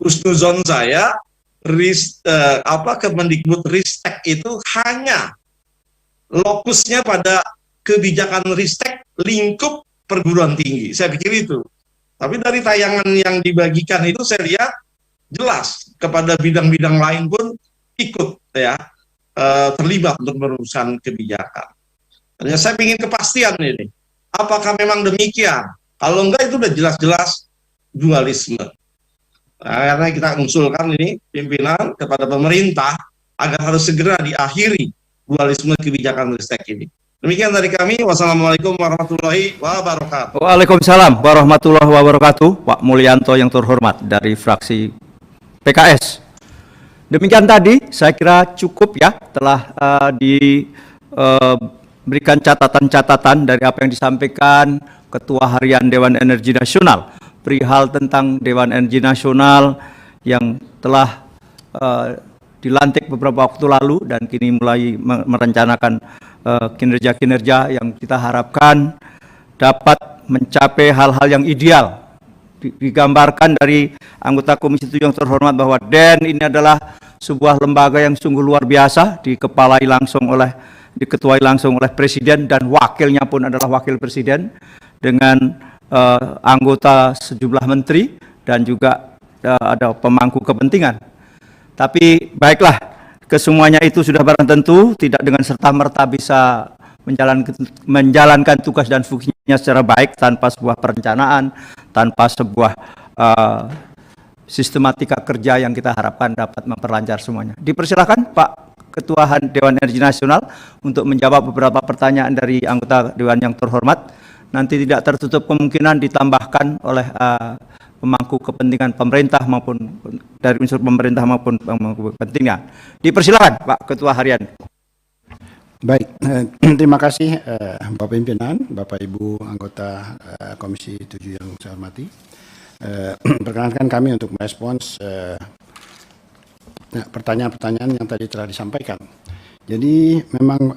husnuzon saya Kemendikbudristek itu hanya lokusnya pada kebijakan ristek lingkup perguruan tinggi. Saya pikir itu. Tapi dari tayangan yang dibagikan itu saya lihat jelas kepada bidang-bidang lain pun ikut ya terlibat untuk merumuskan kebijakan. Dan saya ingin kepastian ini. Apakah memang demikian? Kalau enggak itu udah jelas-jelas dualisme. Nah, karena kita mengusulkan ini pimpinan kepada pemerintah agar harus segera diakhiri dualisme kebijakan ristek ini. Demikian dari kami. Wassalamualaikum warahmatullahi wabarakatuh. Waalaikumsalam warahmatullahi wabarakatuh. Pak Mulyanto yang terhormat dari fraksi PKS. Demikian tadi, saya kira cukup ya, telah diberikan catatan-catatan dari apa yang disampaikan Ketua Harian Dewan Energi Nasional, perihal tentang Dewan Energi Nasional yang telah dilantik beberapa waktu lalu dan kini mulai merencanakan kinerja-kinerja yang kita harapkan dapat mencapai hal-hal yang ideal. Digambarkan dari anggota Komisi 7 yang terhormat bahwa DEN ini adalah sebuah lembaga yang sungguh luar biasa, diketuai langsung oleh Presiden dan wakilnya pun adalah Wakil Presiden dengan anggota sejumlah menteri dan juga ada pemangku kepentingan. Tapi baiklah, kesemuanya itu sudah barang tentu tidak dengan serta-merta bisa menjalankan tugas dan fungsinya secara baik tanpa sebuah perencanaan, tanpa sebuah sistematika kerja yang kita harapkan dapat memperlancar semuanya. Dipersilakan Pak Ketua Dewan Energi Nasional untuk menjawab beberapa pertanyaan dari anggota Dewan yang terhormat. Nanti tidak tertutup kemungkinan ditambahkan oleh pemangku kepentingan pemerintah maupun dari unsur pemerintah maupun pemangku kepentingan. Dipersilakan Pak Ketua Harian. Baik, terima kasih Bapak Pimpinan, Bapak Ibu anggota Komisi 7 yang saya hormati. Perkenankan kami untuk merespons pertanyaan-pertanyaan yang tadi telah disampaikan. Jadi memang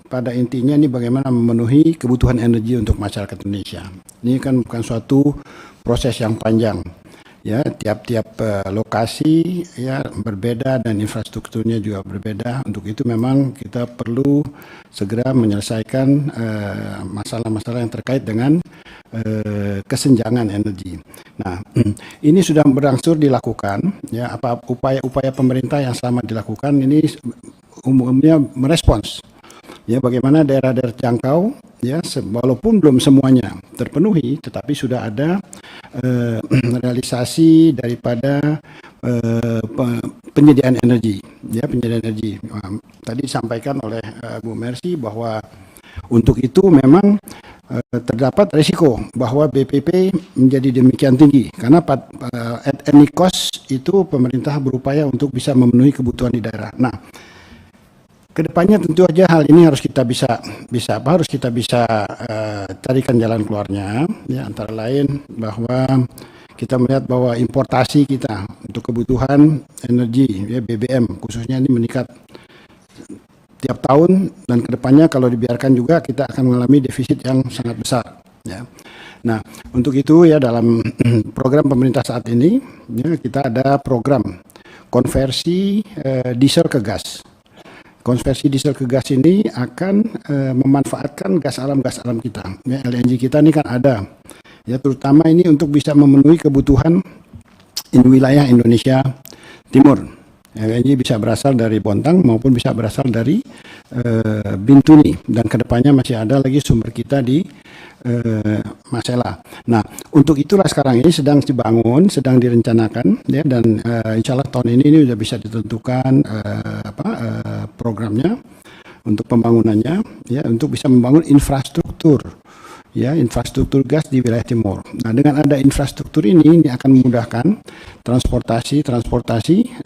pada intinya ini bagaimana memenuhi kebutuhan energi untuk masyarakat Indonesia. Ini kan bukan suatu proses yang panjang. Ya, tiap-tiap lokasi ya berbeda dan infrastrukturnya juga berbeda. Untuk itu memang kita perlu segera menyelesaikan masalah-masalah yang terkait dengan kesenjangan energi. Nah, ini sudah berangsur dilakukan. Ya, apa upaya-upaya pemerintah yang selama dilakukan ini umumnya merespons. Ya, bagaimana daerah-daerah terjangkau ya walaupun belum semuanya terpenuhi, tetapi sudah ada realisasi daripada penyediaan energi, ya penyediaan energi. Tadi disampaikan oleh Bu Mercy bahwa untuk itu memang terdapat risiko bahwa BPP menjadi demikian tinggi karena at any cost itu pemerintah berupaya untuk bisa memenuhi kebutuhan di daerah. Nah, kedepannya tentu saja hal ini harus kita harus kita bisa carikan jalan keluarnya, ya antara lain bahwa kita melihat bahwa importasi kita untuk kebutuhan energi, ya BBM khususnya ini meningkat tiap tahun dan kedepannya kalau dibiarkan juga kita akan mengalami defisit yang sangat besar. Ya. Nah, untuk itu ya dalam program pemerintah saat ini ya, kita ada program konversi diesel ke gas. Konversi diesel ke gas ini akan memanfaatkan gas alam kita. Ya, LNG kita ini kan ada. Ya, terutama ini untuk bisa memenuhi kebutuhan di wilayah Indonesia Timur. LNG bisa berasal dari Bontang maupun bisa berasal dari Bintuni dan kedepannya masih ada lagi sumber kita di Masela. Nah, untuk itulah sekarang ini sedang dibangun, sedang direncanakan, ya dan insya Allah tahun ini sudah bisa ditentukan programnya untuk pembangunannya, ya untuk bisa membangun infrastruktur. Ya, infrastruktur gas di wilayah timur. Nah, dengan ada infrastruktur ini akan memudahkan transportasi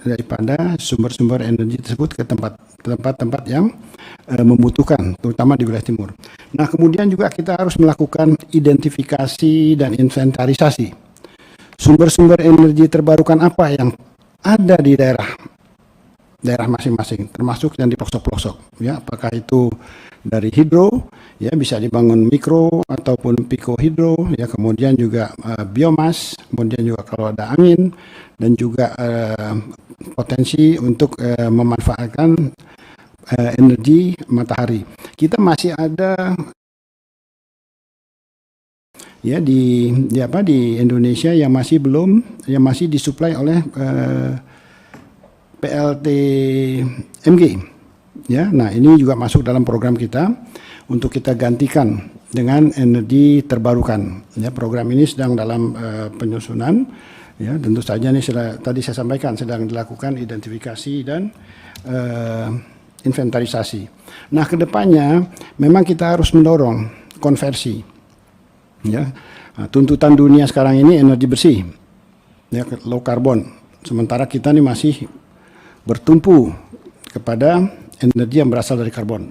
daripada sumber-sumber energi tersebut ke tempat-tempat yang membutuhkan, terutama di wilayah timur. Nah, kemudian juga kita harus melakukan identifikasi dan inventarisasi sumber-sumber energi terbarukan apa yang ada di daerah masing-masing, termasuk yang di pelosok-pelosok. Ya, apakah itu dari hidro, ya bisa dibangun mikro ataupun pikohidro, ya kemudian juga biomas, kemudian juga kalau ada angin dan juga potensi untuk memanfaatkan energi matahari. Kita masih ada ya di Indonesia yang masih disuplai oleh PLTMG. Ya, nah ini juga masuk dalam program kita untuk kita gantikan dengan energi terbarukan. Ya, program ini sedang dalam penyusunan. Ya, tentu saja ini tadi saya sampaikan sedang dilakukan identifikasi dan inventarisasi. Nah, kedepannya memang kita harus mendorong konversi. Ya, nah, tuntutan dunia sekarang ini energi bersih, ya low carbon. Sementara kita ini masih bertumpu kepada energi yang berasal dari karbon.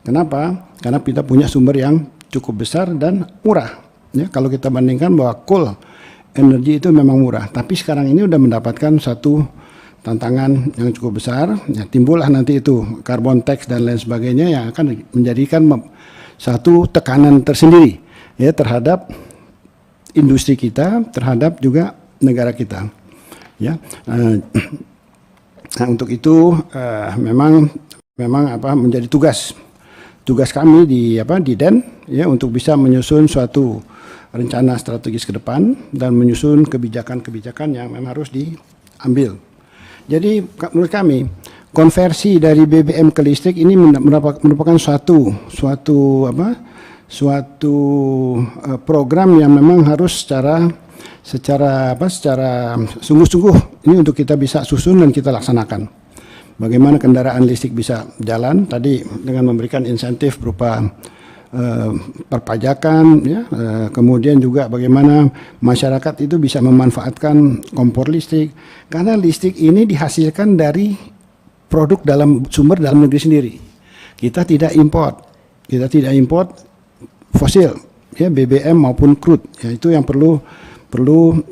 Kenapa? Karena kita punya sumber yang cukup besar dan murah. Ya, kalau kita bandingkan bahwa coal energi itu memang murah, tapi sekarang ini sudah mendapatkan satu tantangan yang cukup besar. Ya, timbullah nanti itu carbon tax dan lain sebagainya yang akan menjadikan satu tekanan tersendiri ya terhadap industri kita, terhadap juga negara kita. Ya. Nah, untuk itu memang menjadi tugas kami di DEN ya untuk bisa menyusun suatu rencana strategis ke depan dan menyusun kebijakan-kebijakan yang memang harus diambil. Jadi menurut kami konversi dari BBM ke listrik ini merupakan suatu program yang memang harus secara sungguh-sungguh ini untuk kita bisa susun dan kita laksanakan. Bagaimana kendaraan listrik bisa jalan tadi dengan memberikan insentif berupa perpajakan, ya, kemudian juga bagaimana masyarakat itu bisa memanfaatkan kompor listrik karena listrik ini dihasilkan dari produk sumber dalam negeri sendiri. Kita tidak import fosil, ya BBM maupun crude. Ya, itu yang perlu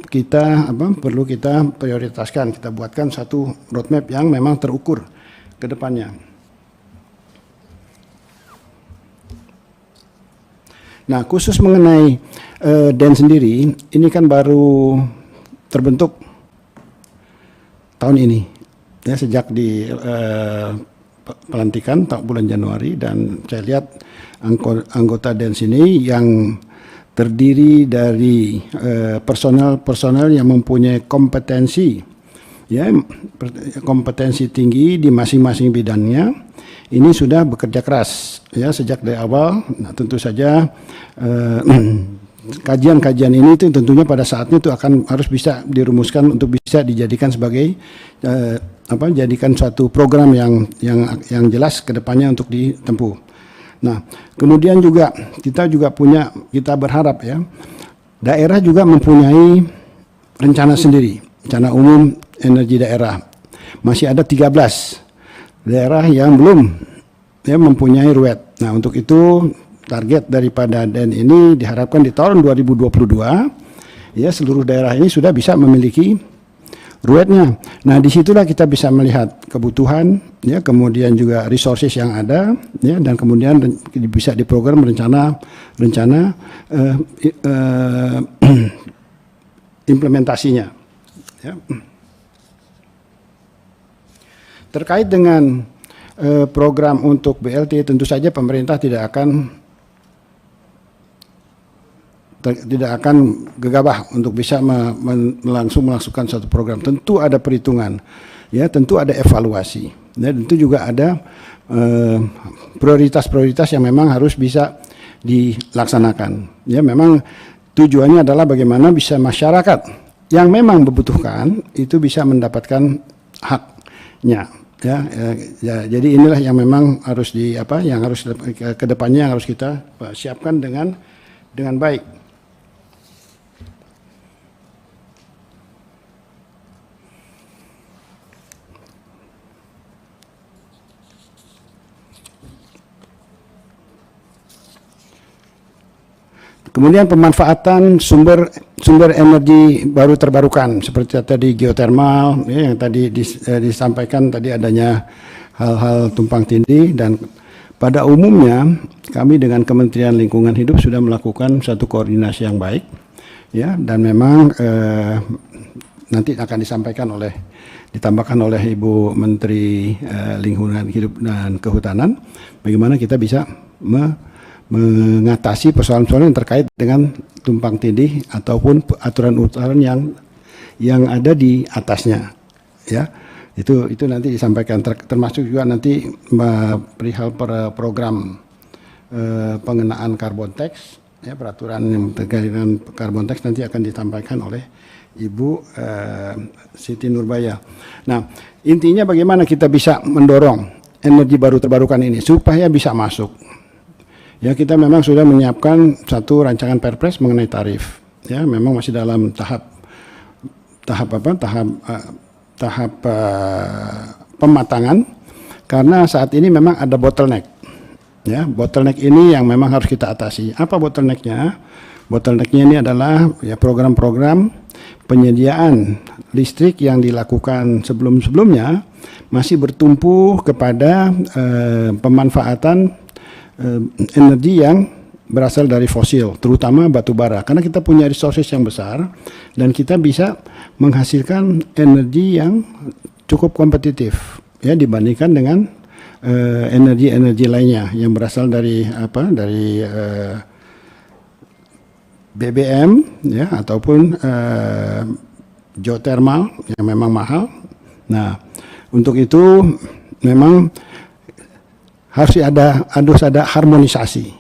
kita prioritaskan, kita buatkan satu roadmap yang memang terukur ke depannya. Nah, khusus mengenai DEN sendiri, ini kan baru terbentuk tahun ini, ya sejak di pelantikan bulan Januari, dan saya lihat anggota DEN sini yang terdiri dari personel yang mempunyai kompetensi tinggi di masing-masing bidangnya. Ini sudah bekerja keras ya sejak dari awal. Nah, tentu saja kajian-kajian ini itu tentunya pada saatnya itu akan harus bisa dirumuskan untuk bisa dijadikan sebagai jadikan suatu program yang jelas ke depannya untuk ditempuh. Nah, kemudian juga kita berharap ya, daerah juga mempunyai rencana sendiri, rencana umum energi daerah. Masih ada 13 daerah yang belum mempunyai RUET. Nah, untuk itu target daripada DEN ini diharapkan di tahun 2022 ya seluruh daerah ini sudah bisa memiliki RUET-nya. Nah, disitulah kita bisa melihat kebutuhan, ya, kemudian juga resources yang ada, ya, dan kemudian bisa diprogram rencana implementasinya. Ya. Terkait dengan program untuk BLT, tentu saja pemerintah tidak akan gegabah untuk bisa melangsungkan satu program. Tentu ada perhitungan, ya, tentu ada evaluasi, ya, tentu juga ada prioritas-prioritas yang memang harus bisa dilaksanakan. Ya, memang tujuannya adalah bagaimana bisa masyarakat yang memang membutuhkan itu bisa mendapatkan haknya. Ya, jadi inilah yang memang harus yang harus kedepannya yang harus kita siapkan dengan baik. Kemudian pemanfaatan sumber energi baru terbarukan seperti tadi geotermal, ya, yang tadi disampaikan tadi adanya hal-hal tumpang tindih, dan pada umumnya kami dengan Kementerian Lingkungan Hidup sudah melakukan satu koordinasi yang baik, ya, dan memang nanti akan ditambahkan oleh Ibu Menteri Lingkungan Hidup dan Kehutanan bagaimana kita bisa mengatasi persoalan-persoalan yang terkait dengan tumpang tindih ataupun aturan-aturan yang ada di atasnya, ya. Itu nanti disampaikan, termasuk juga nanti perihal program pengenaan carbon tax, ya, peraturan yang terkait dengan carbon tax nanti akan disampaikan oleh Ibu Siti Nurbaya. Nah, intinya bagaimana kita bisa mendorong energi baru terbarukan ini supaya bisa masuk. Ya, kita memang sudah menyiapkan satu rancangan Perpres mengenai tarif. Ya, memang masih dalam tahap pematangan karena saat ini memang ada bottleneck. Ya, bottleneck ini yang memang harus kita atasi. Apa bottlenecknya? Bottlenecknya ini adalah ya program-program penyediaan listrik yang dilakukan sebelum-sebelumnya masih bertumpu kepada pemanfaatan energi yang berasal dari fosil, terutama batu bara, karena kita punya resources yang besar dan kita bisa menghasilkan energi yang cukup kompetitif, ya, dibandingkan dengan energi-energi lainnya yang berasal dari BBM, ya, ataupun geothermal yang memang mahal. Nah, untuk itu memang harus ada harmonisasi,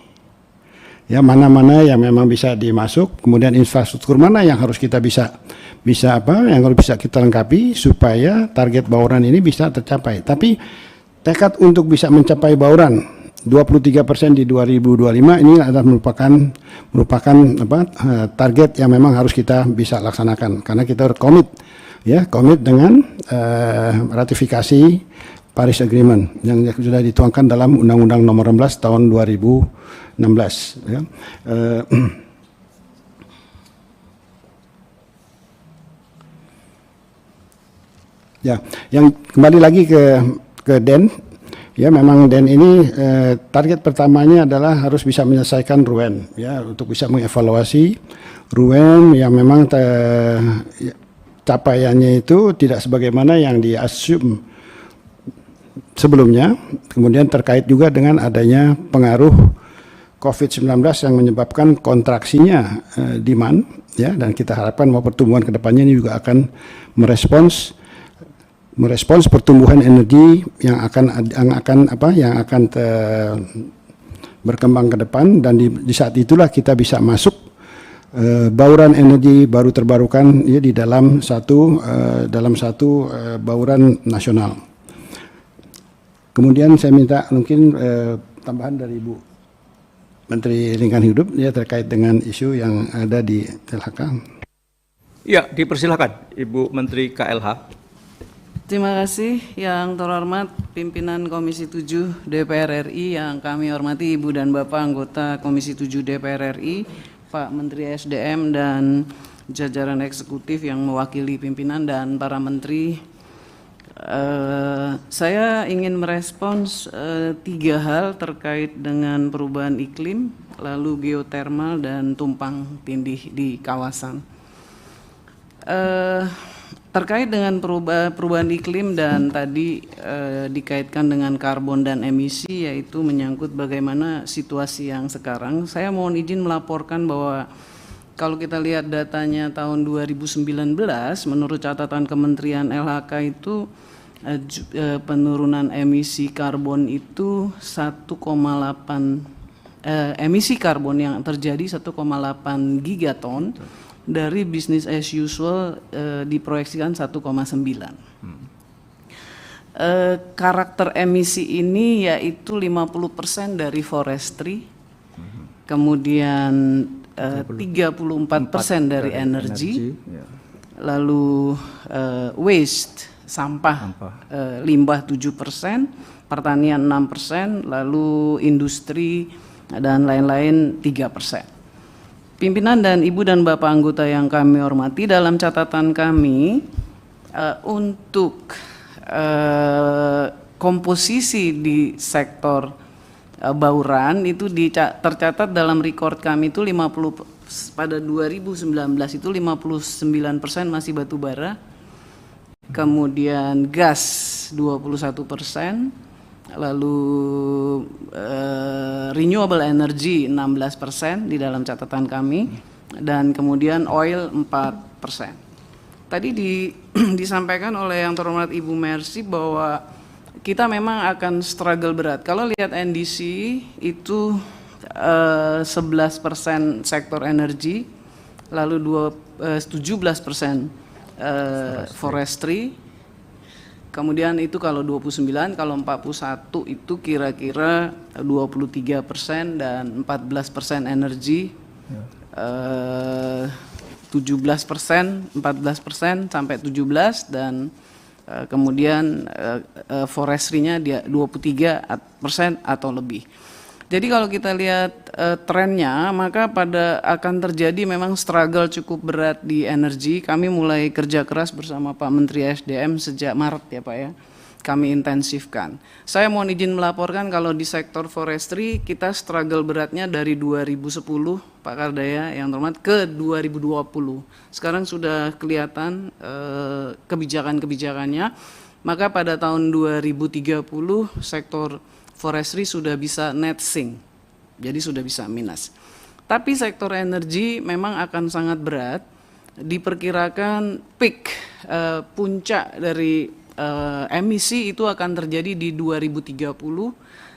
ya, mana-mana yang memang bisa dimasuk, kemudian infrastruktur mana yang harus kita yang harus bisa kita lengkapi supaya target bauran ini bisa tercapai. Tapi tekad untuk bisa mencapai bauran 23% di 2025 ini adalah merupakan target yang memang harus kita bisa laksanakan karena kita komit dengan ratifikasi Paris Agreement yang sudah dituangkan dalam Undang-Undang Nomor 16 tahun 2016. Ya. Ya, yang kembali lagi ke DEN, ya, memang DEN ini target pertamanya adalah harus bisa menyelesaikan RUEN, ya, untuk bisa mengevaluasi RUEN yang memang capaiannya itu tidak sebagaimana yang diassume sebelumnya, kemudian terkait juga dengan adanya pengaruh COVID-19 yang menyebabkan kontraksinya demand, ya, dan kita harapkan bahwa pertumbuhan kedepannya ini juga akan merespons pertumbuhan energi yang akan berkembang ke depan, dan di saat itulah kita bisa masuk bauran energi baru terbarukan ya di dalam satu bauran nasional. Kemudian saya minta mungkin tambahan dari Ibu Menteri Lingkungan Hidup ya terkait dengan isu yang ada di LHK. Ya, dipersilakan Ibu Menteri KLH. Terima kasih yang terhormat pimpinan Komisi 7 DPR RI yang kami hormati Ibu dan Bapak anggota Komisi 7 DPR RI, Pak Menteri SDM dan jajaran eksekutif yang mewakili pimpinan dan para menteri. Saya ingin merespons 3 hal terkait dengan perubahan iklim, lalu geotermal dan tumpang tindih di kawasan. Terkait dengan perubahan iklim dan tadi dikaitkan dengan karbon dan emisi, yaitu menyangkut bagaimana situasi yang sekarang. Saya mohon izin melaporkan bahwa kalau kita lihat datanya tahun 2019, menurut catatan Kementerian LHK itu penurunan emisi karbon itu 1,8 emisi karbon yang terjadi 1,8 gigaton. Dari business as usual diproyeksikan 1,9. Karakter emisi ini yaitu 50% dari forestry, kemudian 34% dari energi, lalu waste, sampah, limbah 7%, pertanian 6%, lalu industri dan lain-lain 3%. Pimpinan dan Ibu dan Bapak anggota yang kami hormati, dalam catatan kami untuk komposisi di sektor bauran itu tercatat dalam record kami itu 50 pada 2019 itu 59% masih batu bara, kemudian gas 21%, lalu renewable energy 16% di dalam catatan kami, dan kemudian oil 4%. Tadi disampaikan oleh yang terhormat Ibu Mercy bahwa kita memang akan struggle berat. Kalau lihat NDC itu 11% sektor energi, lalu 17% forestry. Kemudian itu kalau 29, kalau 41 itu kira-kira 23% dan 14% energi, 17%, 14% sampai 17, dan kemudian forestry-nya dia 23% atau lebih. Jadi kalau kita lihat trennya, maka akan terjadi memang struggle cukup berat di energi. Kami mulai kerja keras bersama Pak Menteri SDM sejak Maret ya Pak ya. Kami intensifkan. Saya mohon izin melaporkan kalau di sektor forestry kita struggle beratnya dari 2010 Pak Kardaya yang terhormat ke 2020. Sekarang sudah kelihatan kebijakan-kebijakannya. Maka pada tahun 2030 sektor forestry sudah bisa net sink, jadi sudah bisa minus. Tapi sektor energi memang akan sangat berat, diperkirakan peak puncak dari emisi itu akan terjadi di 2030,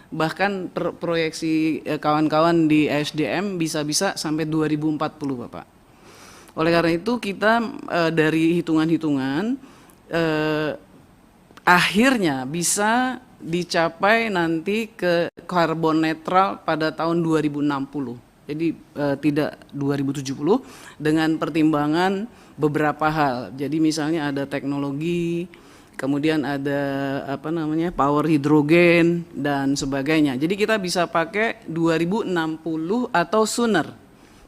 bahkan proyeksi kawan-kawan di SDM bisa-bisa sampai 2040 Bapak. Oleh karena itu kita dari hitungan-hitungan akhirnya bisa dicapai nanti ke karbon netral pada tahun 2060. Jadi tidak 2070 dengan pertimbangan beberapa hal. Jadi misalnya ada teknologi, kemudian ada power hidrogen dan sebagainya. Jadi kita bisa pakai 2060 atau sooner.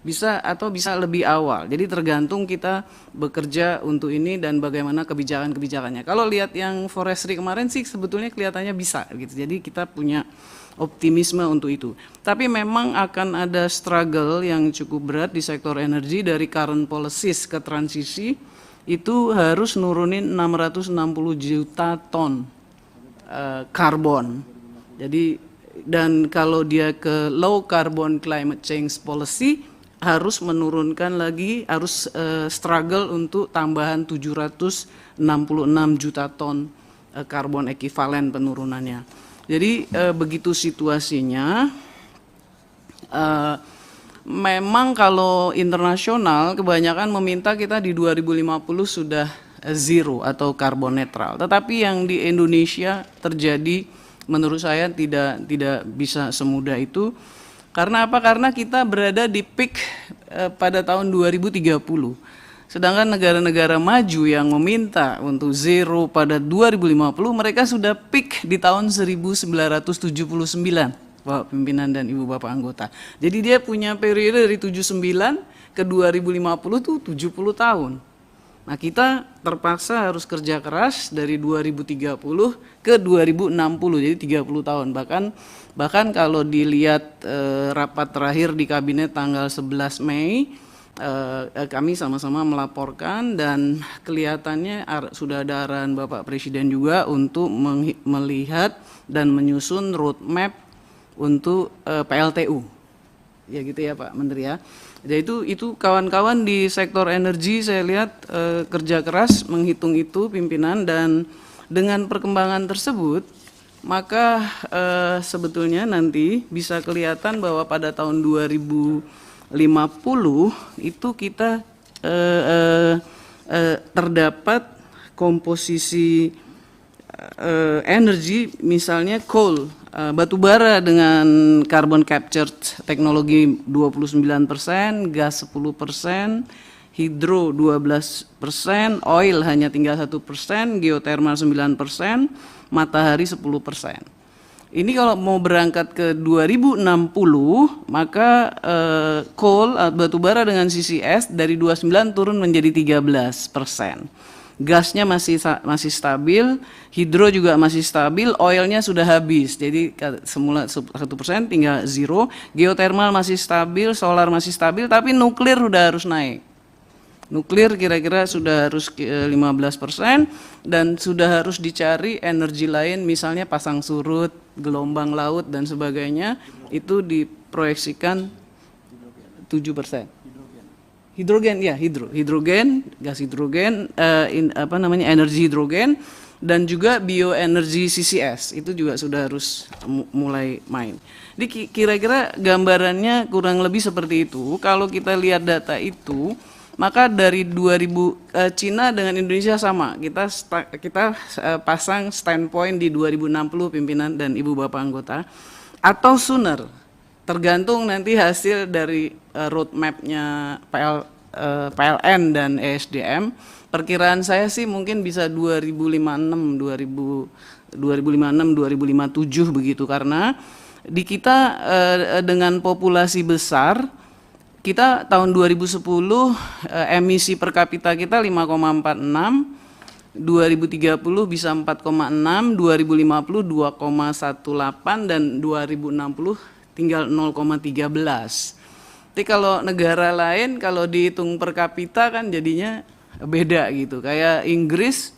Bisa atau bisa lebih awal. Jadi tergantung kita bekerja untuk ini dan bagaimana kebijakan-kebijakannya. Kalau lihat yang forestry kemarin sih sebetulnya kelihatannya bisa gitu. Jadi kita punya optimisme untuk itu. Tapi memang akan ada struggle yang cukup berat di sektor energi dari current policies ke transisi, itu harus nurunin 660 juta ton karbon. Jadi dan kalau dia ke low carbon climate change policy harus menurunkan lagi, harus struggle untuk tambahan 766 juta ton karbon ekivalen penurunannya. Jadi begitu situasinya, memang kalau internasional kebanyakan meminta kita di 2050 sudah zero atau carbon netral. Tetapi yang di Indonesia terjadi menurut saya tidak bisa semudah itu. Karena apa? Karena kita berada di peak pada tahun 2030. Sedangkan negara-negara maju yang meminta untuk zero pada 2050, mereka sudah peak di tahun 1979. Bapak pimpinan dan Ibu Bapak anggota. Jadi dia punya periode dari 79 ke 2050 tuh 70 tahun. Nah, kita terpaksa harus kerja keras dari 2030 ke 2060, jadi 30 tahun. Bahkan kalau dilihat rapat terakhir di kabinet tanggal 11 Mei, kami sama-sama melaporkan dan kelihatannya sudah ada arahan Bapak Presiden juga untuk melihat dan menyusun roadmap untuk PLTU, ya gitu ya Pak Menteri ya. Jadi itu kawan-kawan di sektor energi saya lihat kerja keras menghitung itu pimpinan, dan dengan perkembangan tersebut maka sebetulnya nanti bisa kelihatan bahwa pada tahun 2050 itu kita terdapat komposisi energi misalnya coal, batu bara dengan carbon capture teknologi 29%, gas 10%, hidro 12%, oil hanya tinggal 1%, geothermal 9%, matahari 10%. Ini kalau mau berangkat ke 2060 maka coal, batu bara dengan CCS dari 29 turun menjadi 13%. Gasnya masih stabil, hidro juga masih stabil, oilnya sudah habis, jadi semula 1% tinggal zero, geothermal masih stabil, solar masih stabil, tapi nuklir sudah harus naik. Nuklir kira-kira sudah harus 15% dan sudah harus dicari energi lain, misalnya pasang surut, gelombang laut dan sebagainya, itu diproyeksikan 7%. Hidrogen, ya hidrogen, gas hidrogen, energi hidrogen, dan juga bioenergi CCS itu juga sudah harus mulai main. Jadi kira-kira gambarannya kurang lebih seperti itu. Kalau kita lihat data itu, maka dari 2000 Cina dengan Indonesia sama. Kita pasang standpoint di 2060 pimpinan dan Ibu Bapak anggota atau sooner. Tergantung nanti hasil dari roadmap-nya PLN dan ESDM. Perkiraan saya sih mungkin bisa 2056, 2057 begitu, karena di kita dengan populasi besar, kita tahun 2010 emisi per kapita kita 5,46, 2030 bisa 4,6, 2050 2,18 dan 2060 tinggal 0,13. Tapi kalau negara lain kalau dihitung per kapita kan jadinya beda gitu. Kayak Inggris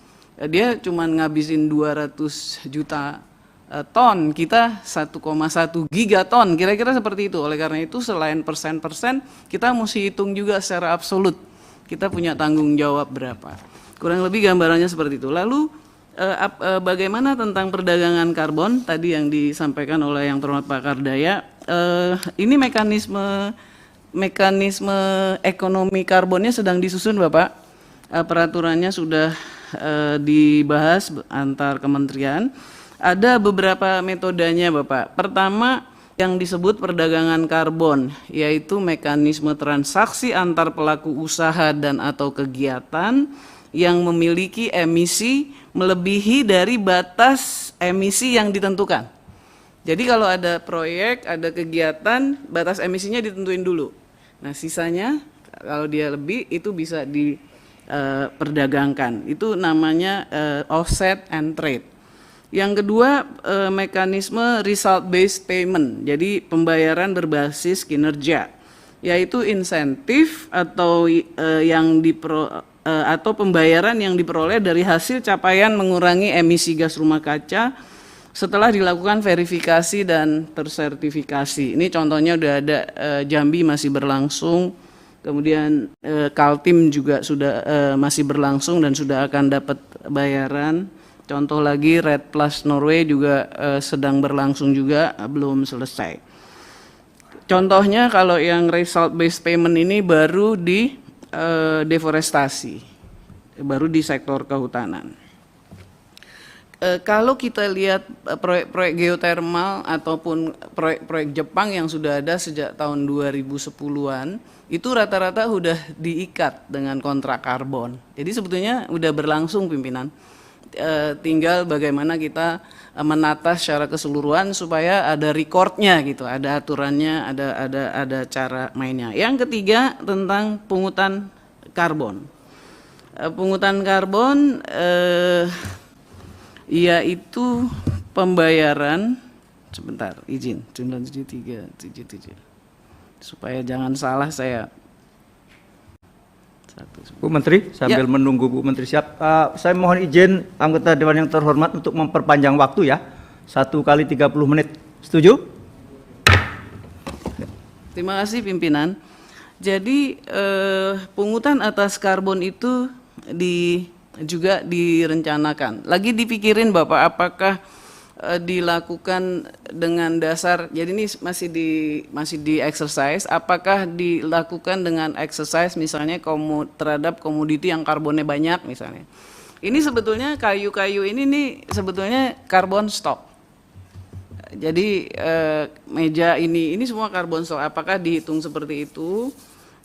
dia cuma ngabisin 200 juta ton, kita 1,1 gigaton, kira-kira seperti itu. Oleh karena itu selain persen-persen, kita mesti hitung juga secara absolut. Kita punya tanggung jawab berapa. Kurang lebih gambarannya seperti itu. Lalu bagaimana tentang perdagangan karbon tadi yang disampaikan oleh yang terhormat Pak Kardaya, ini mekanisme ekonomi karbonnya sedang disusun Bapak, peraturannya sudah dibahas antar kementerian, ada beberapa metodenya Bapak. Pertama yang disebut perdagangan karbon, yaitu mekanisme transaksi antar pelaku usaha dan atau kegiatan yang memiliki emisi melebihi dari batas emisi yang ditentukan. Jadi kalau ada proyek, ada kegiatan, batas emisinya ditentuin dulu. Nah sisanya kalau dia lebih itu bisa diperdagangkan. Itu namanya offset and trade. Yang kedua mekanisme result based payment, jadi pembayaran berbasis kinerja, yaitu insentif atau atau pembayaran yang diperoleh dari hasil capaian mengurangi emisi gas rumah kaca setelah dilakukan verifikasi dan tersertifikasi. Ini contohnya udah ada, Jambi masih berlangsung, kemudian Kaltim juga sudah masih berlangsung dan sudah akan dapat bayaran. Contoh lagi Red Plus Norway juga sedang berlangsung juga, belum selesai. contohnya kalau yang result based payment ini baru di deforestasi, baru di sektor kehutanan. Kalau kita lihat proyek-proyek geotermal ataupun proyek-proyek Jepang yang sudah ada sejak tahun 2010-an, itu rata-rata sudah diikat dengan kontrak karbon. Jadi sebetulnya sudah berlangsung pimpinan. Tinggal bagaimana kita menata secara keseluruhan supaya ada recordnya gitu, ada aturannya, ada cara mainnya. Yang ketiga tentang pungutan karbon. Pungutan karbon yaitu pembayaran, sebentar izin 97377 supaya jangan salah saya. Bu Menteri, sambil menunggu Bu Menteri siap, saya mohon izin anggota Dewan yang terhormat untuk memperpanjang waktu ya, 1 kali 30 menit. Setuju? Terima kasih pimpinan. Jadi pungutan atas karbon itu juga direncanakan. Lagi dipikirin Bapak, apakah dilakukan dengan dasar, jadi ini masih di exercise, apakah dilakukan dengan exercise misalnya terhadap komoditi yang karbonnya banyak misalnya. Ini sebetulnya kayu-kayu ini nih sebetulnya carbon stock. Jadi meja ini semua carbon stock. Apakah dihitung seperti itu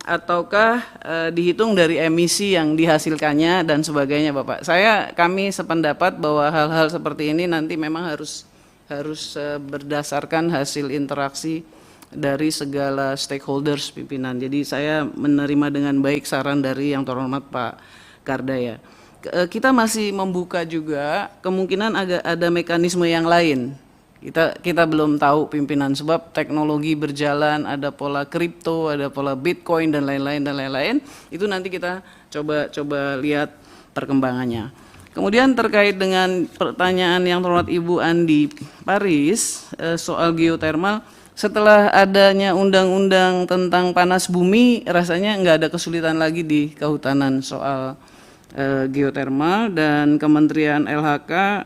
ataukah dihitung dari emisi yang dihasilkannya dan sebagainya, Bapak? Kami sependapat bahwa hal-hal seperti ini nanti memang harus berdasarkan hasil interaksi dari segala stakeholders pimpinan. Jadi saya menerima dengan baik saran dari yang terhormat Pak Kardaya. Kita masih membuka juga kemungkinan ada mekanisme yang lain. Kita belum tahu pimpinan, sebab teknologi berjalan, ada pola kripto, ada pola Bitcoin dan lain-lain. Itu nanti kita coba lihat perkembangannya. Kemudian terkait dengan pertanyaan yang terhormat Ibu Andi Paris soal geotermal, setelah adanya undang-undang tentang panas bumi, rasanya nggak ada kesulitan lagi di kehutanan soal geotermal, dan Kementerian LHK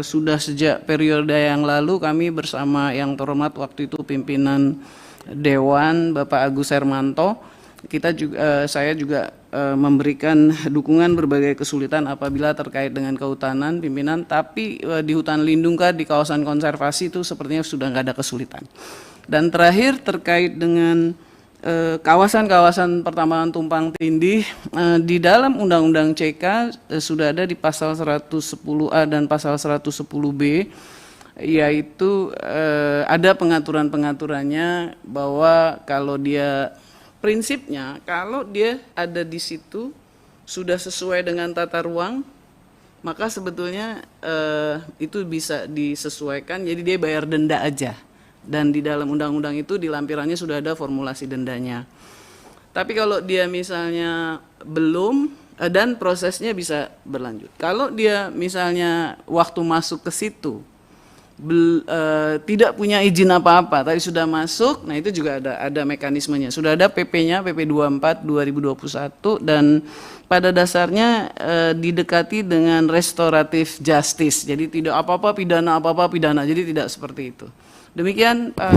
sudah sejak periode yang lalu kami bersama yang terhormat waktu itu pimpinan Dewan Bapak Agus Hermanto, saya juga memberikan dukungan berbagai kesulitan apabila terkait dengan kehutanan pimpinan, tapi di hutan lindung di kawasan konservasi itu sepertinya sudah nggak ada kesulitan. Dan terakhir terkait dengan kawasan-kawasan pertambangan tumpang tindih, di dalam Undang-Undang CK sudah ada di pasal 110A dan pasal 110B, yaitu ada pengaturan-pengaturannya bahwa prinsipnya kalau dia ada di situ sudah sesuai dengan tata ruang, maka sebetulnya itu bisa disesuaikan, jadi dia bayar denda aja. Dan di dalam undang-undang itu di lampirannya sudah ada formulasi dendanya. Tapi kalau dia misalnya belum, dan prosesnya bisa berlanjut. Kalau dia misalnya waktu masuk ke situ tidak punya izin apa-apa, tadi sudah masuk, nah itu juga ada mekanismenya. Sudah ada PP-nya, PP 24 2021, dan pada dasarnya didekati dengan restoratif justice. Jadi tidak apa-apa pidana, jadi tidak seperti itu. Demikian Pak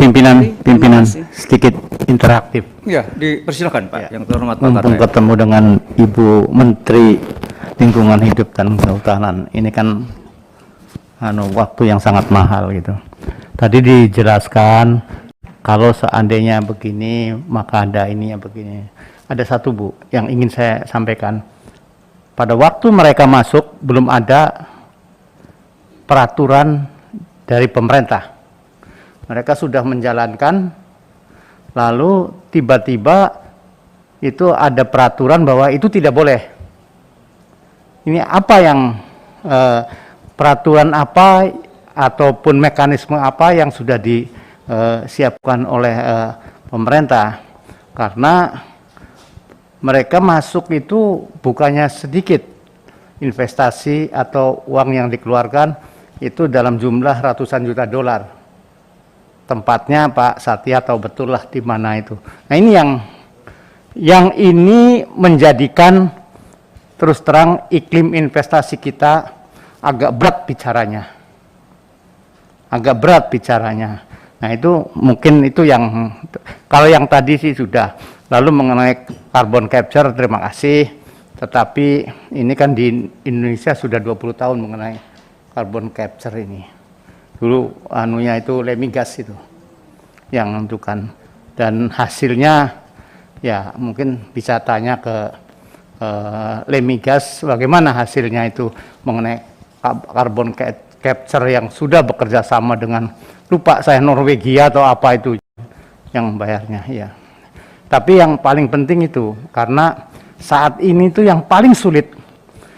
Pimpinan sedikit interaktif. Ya, dipersilakan Pak yang terhormat Pak Mumpung Kardaya. ketemu dengan Ibu Menteri Lingkungan Hidup dan Kehutanan, ini kan waktu yang sangat mahal gitu. Tadi dijelaskan kalau seandainya begini maka ada ini ya begini. Ada satu Bu yang ingin saya sampaikan. Pada waktu mereka masuk belum ada peraturan dari pemerintah. Mereka sudah menjalankan, lalu tiba-tiba itu ada peraturan bahwa itu tidak boleh. Ini apa yang peraturan apa ataupun mekanisme apa yang sudah disiapkan oleh pemerintah? Karena mereka masuk itu bukannya sedikit investasi atau uang yang dikeluarkan, itu dalam jumlah ratusan juta dolar. Tempatnya Pak Satya tahu betul lah di mana itu. Nah ini yang ini menjadikan terus terang iklim investasi kita agak berat bicaranya. Nah itu mungkin itu yang, kalau yang tadi sih sudah. Lalu mengenai carbon capture, terima kasih. Tetapi ini kan di Indonesia sudah 20 tahun mengenai carbon capture ini. Dulu anunya itu Lemigas itu yang menentukan. Dan hasilnya ya mungkin bisa tanya ke Lemigas bagaimana hasilnya itu mengenai carbon capture yang sudah bekerja sama dengan, lupa saya, Norwegia atau apa itu yang bayarnya ya. Tapi yang paling penting itu, karena saat ini itu yang paling sulit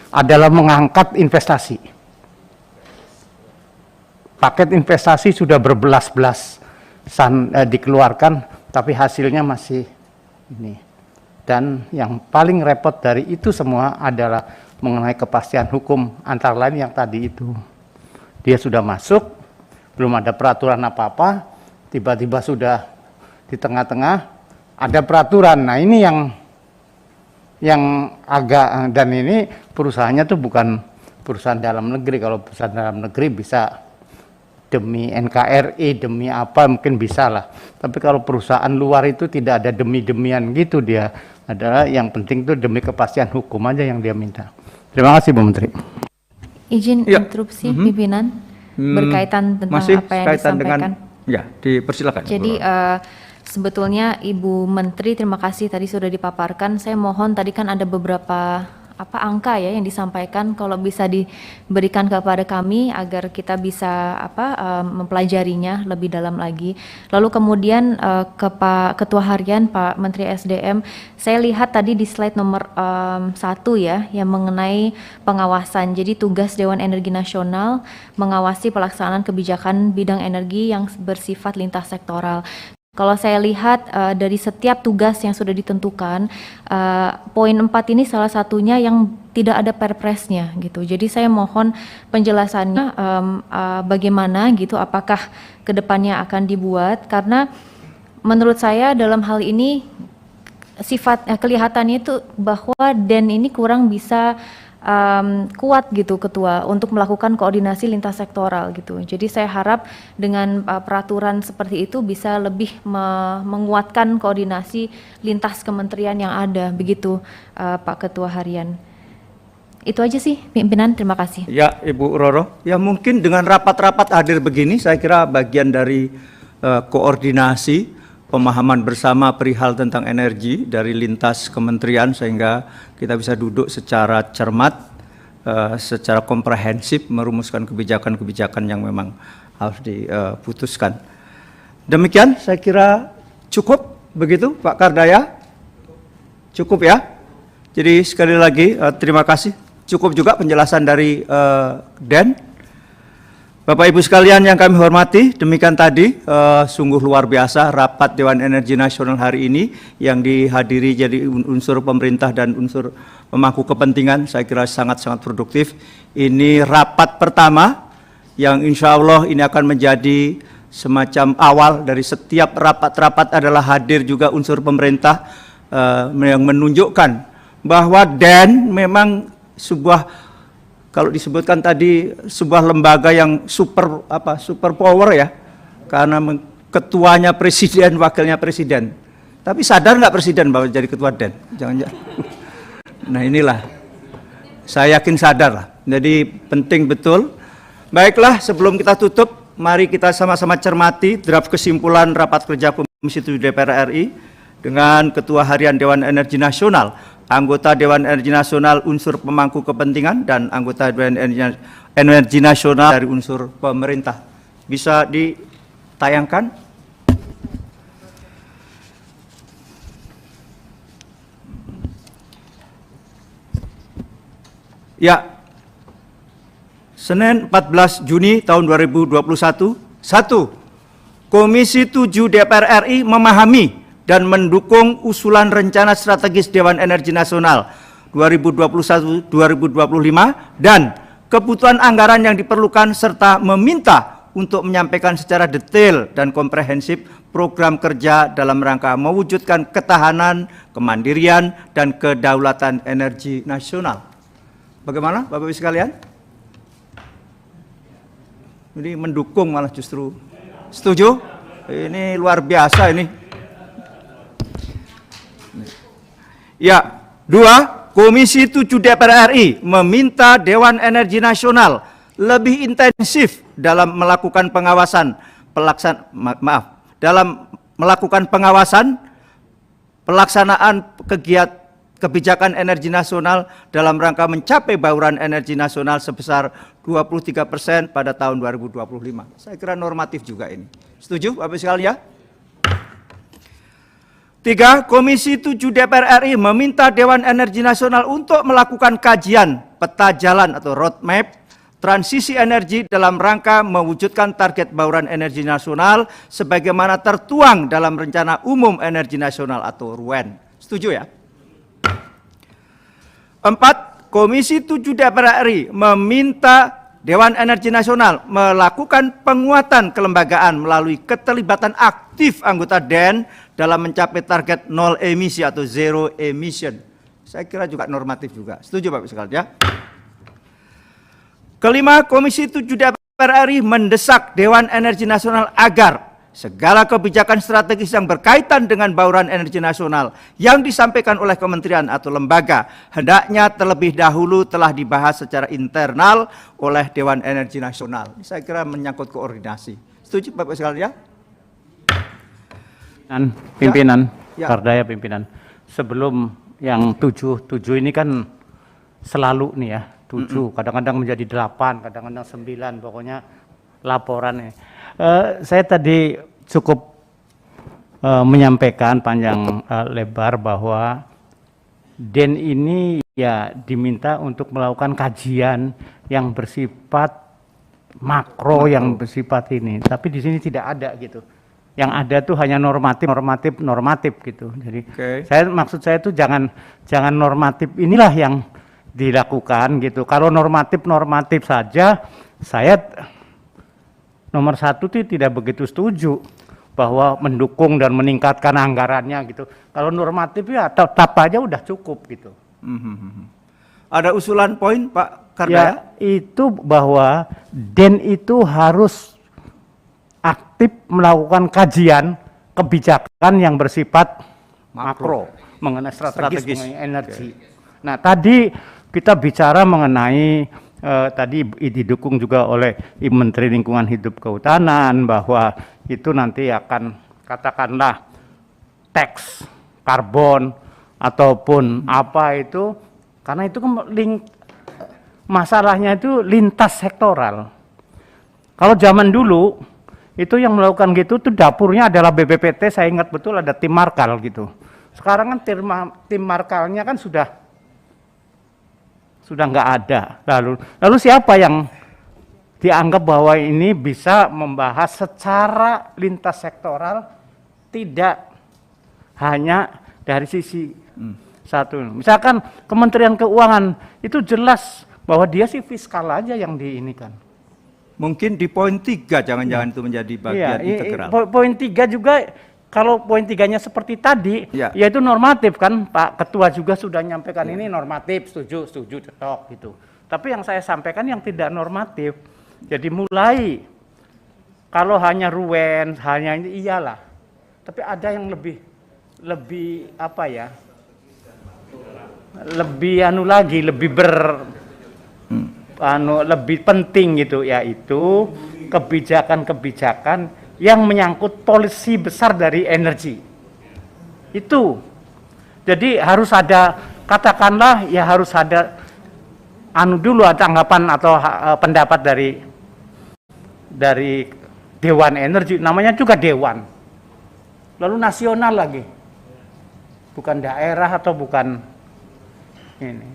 adalah mengangkat investasi. Paket investasi sudah berbelas-belas dikeluarkan, tapi hasilnya masih ini. Dan yang paling repot dari itu semua adalah mengenai kepastian hukum, antara lain yang tadi itu. Dia sudah masuk, belum ada peraturan apa-apa, tiba-tiba sudah di tengah-tengah ada peraturan. Nah ini yang agak, dan ini perusahaannya tuh bukan perusahaan dalam negeri. Kalau perusahaan dalam negeri bisa demi NKRI, demi apa mungkin bisa lah. Tapi kalau perusahaan luar itu tidak ada demi-demian gitu, dia adalah yang penting tuh demi kepastian hukum aja yang dia minta. Terima kasih Bu Menteri. Izin interupsi pimpinan berkaitan tentang masih apa yang kaitan disampaikan. ya, dipersilakan. Jadi sebetulnya Ibu Menteri terima kasih tadi sudah dipaparkan. Saya mohon, tadi kan ada beberapa angka ya yang disampaikan, kalau bisa diberikan kepada kami agar kita bisa mempelajarinya lebih dalam lagi. Lalu kemudian ke Pak Ketua Harian Pak Menteri SDM, saya lihat tadi di slide nomor 1 ya yang mengenai pengawasan. Jadi tugas Dewan Energi Nasional mengawasi pelaksanaan kebijakan bidang energi yang bersifat lintas sektoral. Kalau saya lihat dari setiap tugas yang sudah ditentukan, poin 4 ini salah satunya yang tidak ada perpresnya gitu. Jadi saya mohon penjelasannya bagaimana gitu, apakah kedepannya akan dibuat, karena menurut saya dalam hal ini sifat kelihatannya itu bahwa DEN ini kurang bisa kuat gitu Ketua untuk melakukan koordinasi lintas sektoral gitu. Jadi saya harap dengan peraturan seperti itu bisa lebih menguatkan koordinasi lintas kementerian yang ada begitu Pak Ketua Harian. Itu aja sih pimpinan, terima kasih. Ya Ibu Roro, ya mungkin dengan rapat-rapat hadir begini saya kira bagian dari koordinasi pemahaman bersama perihal tentang energi dari lintas kementerian, sehingga kita bisa duduk secara cermat, secara komprehensif merumuskan kebijakan-kebijakan yang memang harus diputuskan. Demikian saya kira cukup begitu Pak Kardaya? Cukup ya? Jadi sekali lagi terima kasih. Cukup juga penjelasan dari DEN. Bapak Ibu sekalian yang kami hormati, demikian tadi sungguh luar biasa rapat Dewan Energi Nasional hari ini yang dihadiri jadi unsur pemerintah dan unsur pemangku kepentingan. Saya kira sangat-sangat produktif. Ini rapat pertama yang insya Allah ini akan menjadi semacam awal dari setiap rapat-rapat adalah hadir juga unsur pemerintah yang menunjukkan bahwa DEN memang sebuah, kalau disebutkan tadi, sebuah lembaga yang super power ya, karena ketuanya presiden, wakilnya presiden. Tapi sadar nggak presiden bahwa jadi ketua DEN? Jangan-jangan. Nah inilah, saya yakin sadar lah. Jadi penting betul. Baiklah, sebelum kita tutup, mari kita sama-sama cermati draft kesimpulan rapat kerja Komisi 7 DPR RI dengan Ketua Harian Dewan Energi Nasional, anggota Dewan Energi Nasional unsur pemangku kepentingan, dan anggota Dewan Energi Nasional dari unsur pemerintah. Bisa ditayangkan? Ya, Senin 14 Juni tahun 2021. 1. Komisi 7 DPR RI memahami dan mendukung usulan rencana strategis Dewan Energi Nasional 2021-2025 dan kebutuhan anggaran yang diperlukan, serta meminta untuk menyampaikan secara detail dan komprehensif program kerja dalam rangka mewujudkan ketahanan, kemandirian, dan kedaulatan energi nasional. Bagaimana Bapak Ibu sekalian? Ini mendukung malah justru. Setuju? Ini luar biasa ini. Ya, 2, Komisi 7 DPR RI meminta Dewan Energi Nasional lebih intensif dalam melakukan pengawasan pelaksanaan kebijakan energi nasional dalam rangka mencapai bauran energi nasional sebesar 23% pada tahun 2025. Saya kira normatif juga ini. Setuju Bapak sekalian ya? 3, Komisi 7 DPR RI meminta Dewan Energi Nasional untuk melakukan kajian peta jalan atau roadmap transisi energi dalam rangka mewujudkan target bauran energi nasional sebagaimana tertuang dalam Rencana Umum Energi Nasional atau RUEN. Setuju ya? 4, Komisi 7 DPR RI meminta Dewan Energi Nasional melakukan penguatan kelembagaan melalui keterlibatan aktif anggota DEN dalam mencapai target nol emisi atau zero emission. Saya kira juga normatif juga. Setuju Bapak sekalian ya? 5, Komisi 7 DPR RI mendesak Dewan Energi Nasional agar segala kebijakan strategis yang berkaitan dengan bauran energi nasional yang disampaikan oleh kementerian atau lembaga hendaknya terlebih dahulu telah dibahas secara internal oleh Dewan Energi Nasional. Saya kira menyangkut koordinasi. Setuju Bapak sekalian ya? Pimpinan, Ya. Kardaya pimpinan. Sebelum yang 7 ini kan selalu nih ya, 7, kadang-kadang menjadi 8, kadang-kadang 9, pokoknya laporannya. Saya tadi cukup menyampaikan panjang lebar bahwa DEN ini ya diminta untuk melakukan kajian yang bersifat makro, yang bersifat ini. Tapi di sini tidak ada gitu. Yang ada tuh hanya normatif gitu. Jadi maksud saya tuh jangan normatif inilah yang dilakukan gitu. Kalau normatif saja, saya nomor 1 tuh tidak begitu setuju bahwa mendukung dan meningkatkan anggarannya gitu. Kalau normatif ya tetap aja udah cukup gitu. Ada usulan poin Pak Kardaya? Ya, itu bahwa DEN itu harus aktif melakukan kajian kebijakan yang bersifat makro mengenai strategis mengenai energi. Nah, tadi kita bicara mengenai tadi didukung juga oleh Ibu Menteri Lingkungan Hidup Kehutanan bahwa itu nanti akan katakanlah tax karbon ataupun apa itu, karena itu kan masalahnya itu lintas sektoral. Kalau zaman dulu itu yang melakukan gitu tuh dapurnya adalah BPPT, saya ingat betul ada tim markal gitu. Sekarang kan tim markalnya kan sudah nggak ada. Lalu siapa yang dianggap bahwa ini bisa membahas secara lintas sektoral, tidak hanya dari sisi satu. Misalkan Kementerian Keuangan itu jelas bahwa dia sih fiskal aja yang diinikan. Mungkin di poin 3 jangan-jangan itu menjadi bagian integral. Poin 3 juga, kalau poin 3-nya seperti tadi, yaitu normatif kan, Pak Ketua juga sudah menyampaikan ini normatif, setuju, cetok gitu. Tapi yang saya sampaikan yang tidak normatif, jadi mulai kalau hanya RUEN, hanya ini iyalah. Tapi ada yang lebih apa ya? Lebih penting gitu, yaitu kebijakan-kebijakan yang menyangkut polisi besar dari energi. Itu. Jadi harus ada, katakanlah ya harus ada dulu tanggapan atau pendapat dari Dewan Energi, namanya juga Dewan. Lalu nasional lagi. Bukan daerah atau bukan ini.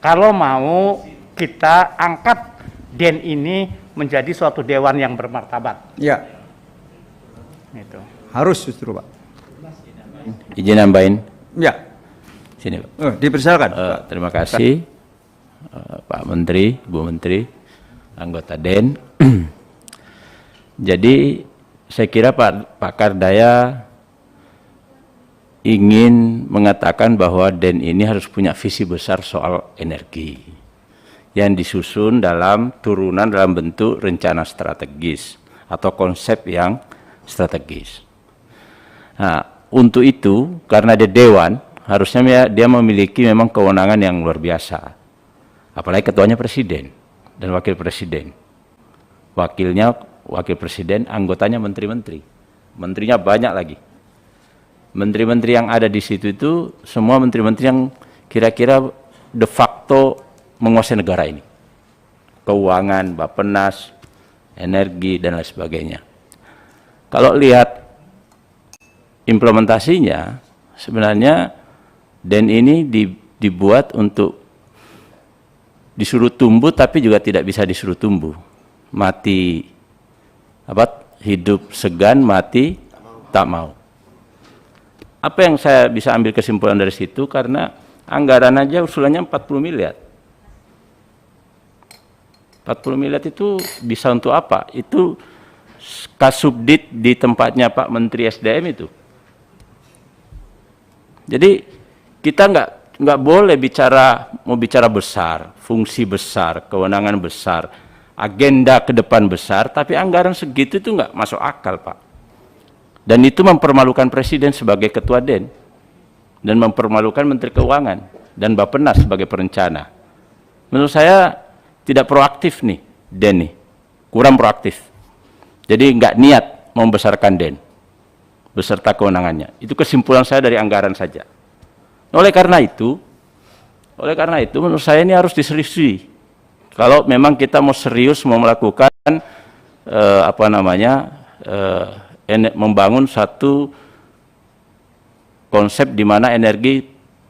Kalau mau kita angkat DEN ini menjadi suatu dewan yang bermartabat. Ya. Itu. Harus justru, Pak. Izin nambahin. Ya. Sini, Pak. Dipersilakan. Terima kasih Pak Menteri, Bu Menteri, anggota DEN. Jadi saya kira Pak Kardaya ingin mengatakan bahwa DEN ini harus punya visi besar soal energi yang disusun dalam turunan dalam bentuk rencana strategis atau konsep yang strategis. Nah, untuk itu karena dia dewan, harusnya dia memiliki memang kewenangan yang luar biasa. Apalagi ketuanya presiden dan wakil presiden. Wakilnya wakil presiden, anggotanya menteri-menteri. Menterinya banyak lagi. Menteri-menteri yang ada di situ itu semua menteri-menteri yang kira-kira de facto menguasai negara ini. Keuangan, Bappenas, energi, dan lain sebagainya. Kalau lihat implementasinya, sebenarnya DEN ini dibuat untuk disuruh tumbuh, tapi juga tidak bisa disuruh tumbuh. Mati, hidup segan, mati tak mau. Apa yang saya bisa ambil kesimpulan dari situ, karena anggaran aja usulannya 40 miliar. 40 miliar itu bisa untuk apa? Itu kasubdit di tempatnya Pak Menteri SDM itu. Jadi kita nggak boleh mau bicara besar, fungsi besar, kewenangan besar, agenda ke depan besar, tapi anggaran segitu itu nggak masuk akal, Pak. Dan itu mempermalukan Presiden sebagai Ketua DEN, dan mempermalukan Menteri Keuangan dan Bappenas sebagai perencana. Menurut saya tidak proaktif nih DEN nih, kurang proaktif. Jadi nggak niat membesarkan DEN beserta kewenangannya. Itu kesimpulan saya dari anggaran saja. Oleh karena itu menurut saya ini harus diseriusi. Kalau memang kita mau serius mau melakukan membangun satu konsep di mana energi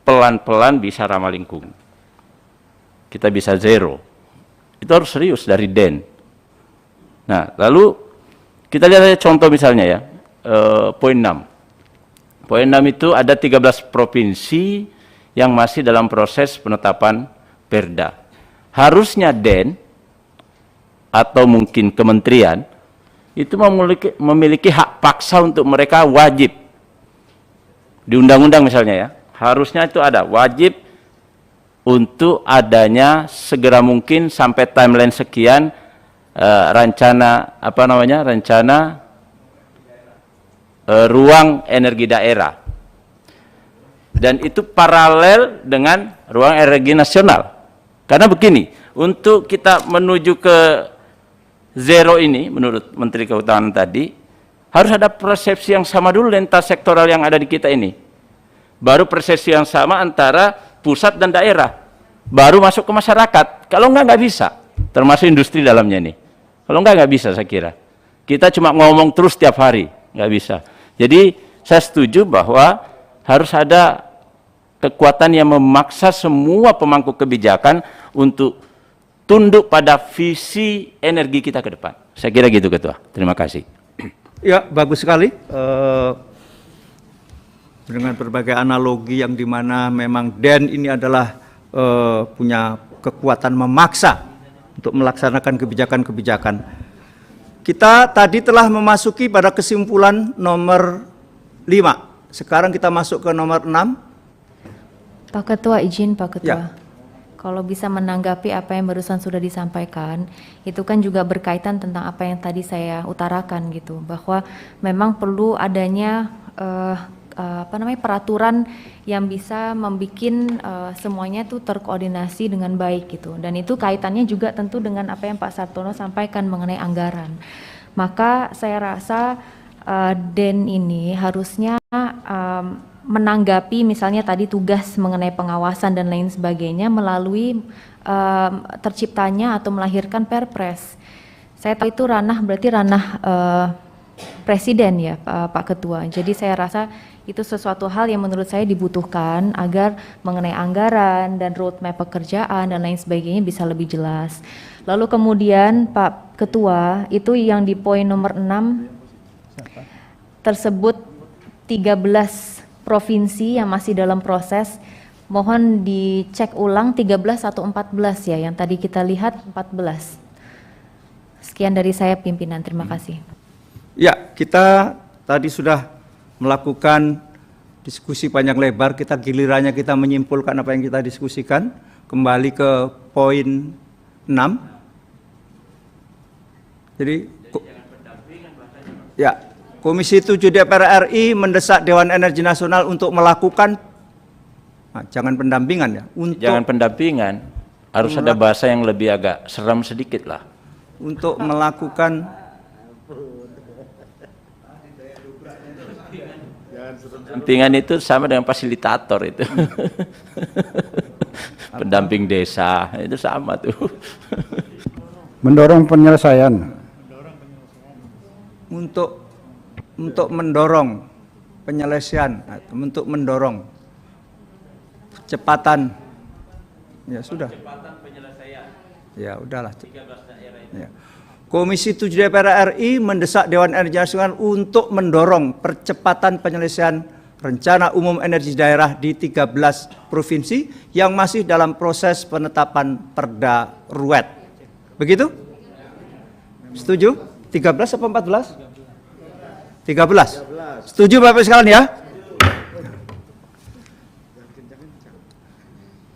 pelan-pelan bisa ramah lingkungan. Kita bisa zero. Itu harus serius dari DEN. Nah, lalu kita lihat contoh misalnya ya. Poin 6. Poin 6 itu ada 13 provinsi yang masih dalam proses penetapan Perda. Harusnya DEN atau mungkin kementerian itu memiliki hak paksa untuk mereka wajib. Di undang-undang misalnya ya, harusnya itu ada wajib untuk adanya segera mungkin sampai timeline sekian rencana ruang energi daerah, dan itu paralel dengan ruang energi nasional. Karena begini, untuk kita menuju ke zero ini menurut Menteri Kehutanan tadi harus ada persepsi yang sama dulu lintas sektoral yang ada di kita ini, baru persepsi yang sama antara pusat dan daerah, baru masuk ke masyarakat. Kalau nggak bisa, termasuk industri dalamnya nih. Kalau nggak bisa, saya kira kita cuma ngomong terus tiap hari, nggak bisa. Jadi saya setuju bahwa harus ada kekuatan yang memaksa semua pemangku kebijakan untuk tunduk pada visi energi kita ke depan. Saya kira gitu, Ketua. Terima kasih. Ya, bagus sekali. Dengan berbagai analogi yang dimana memang DEN ini adalah punya kekuatan memaksa untuk melaksanakan kebijakan-kebijakan. Kita tadi telah memasuki pada kesimpulan nomor 5. Sekarang kita masuk ke nomor 6. Pak Ketua, izin Pak Ketua. Ya. Kalau bisa menanggapi apa yang barusan sudah disampaikan, itu kan juga berkaitan tentang apa yang tadi saya utarakan gitu, bahwa memang perlu adanya peraturan yang bisa membuat semuanya tuh terkoordinasi dengan baik gitu. Dan itu kaitannya juga tentu dengan apa yang Pak Sartono sampaikan mengenai anggaran. Maka saya rasa DEN ini harusnya menanggapi misalnya tadi tugas mengenai pengawasan dan lain sebagainya melalui terciptanya atau melahirkan Perpres. Saya tahu itu berarti ranah Presiden ya Pak Ketua. Jadi saya rasa itu sesuatu hal yang menurut saya dibutuhkan agar mengenai anggaran dan roadmap pekerjaan dan lain sebagainya bisa lebih jelas. Lalu kemudian Pak Ketua, itu yang di poin nomor 6 tersebut 13 provinsi yang masih dalam proses, mohon dicek ulang 13 atau 14 ya, yang tadi kita lihat 14. Sekian dari saya pimpinan, terima kasih. Ya, kita tadi sudah melakukan diskusi panjang lebar, gilirannya kita menyimpulkan apa yang kita diskusikan. Kembali ke poin 6. Jadi, ya, Komisi 7 DPR RI mendesak Dewan Energi Nasional untuk melakukan, jangan pendampingan ya, Jangan pendampingan, harus ada bahasa yang lebih agak seram sedikit lah. Untuk melakukan Pendampingan itu sama dengan fasilitator itu. Pendamping desa, itu sama tuh. Mendorong penyelesaian. untuk mendorong penyelesaian, untuk mendorong kecepatan, ya sudah. Ya udahlah. Ya. Komisi 7 DPR RI mendesak Dewan Energi Nasional untuk mendorong percepatan penyelesaian rencana umum energi daerah di 13 provinsi yang masih dalam proses penetapan Perda RUET. Begitu? Setuju? 13 apa 14? 13. Setuju Bapak sekalian ya?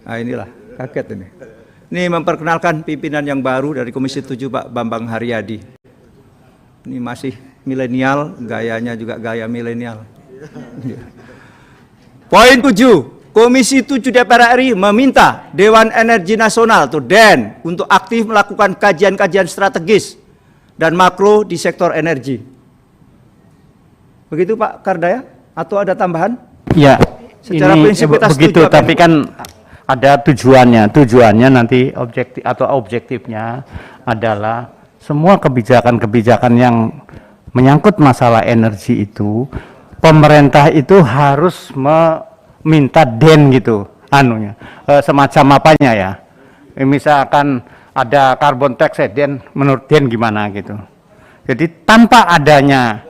Nah inilah, kaget ini. Ini memperkenalkan pimpinan yang baru dari Komisi 7 Pak Bambang Haryadi. Ini masih milenial, gayanya juga gaya milenial. Poin 7, Komisi 7 DPR RI meminta Dewan Energi Nasional atau DEN untuk aktif melakukan kajian-kajian strategis dan makro di sektor energi. Begitu Pak Kardaya? Atau ada tambahan? Ya, Secara ini prinsip kita begitu, setuju apa tapi yang- kan ada tujuannya nanti objektifnya adalah semua kebijakan-kebijakan yang menyangkut masalah energi itu pemerintah itu harus meminta DEN gitu anunya, semacam apanya ya, misalkan ada carbon tax DEN, menurut DEN gimana gitu. Jadi tanpa adanya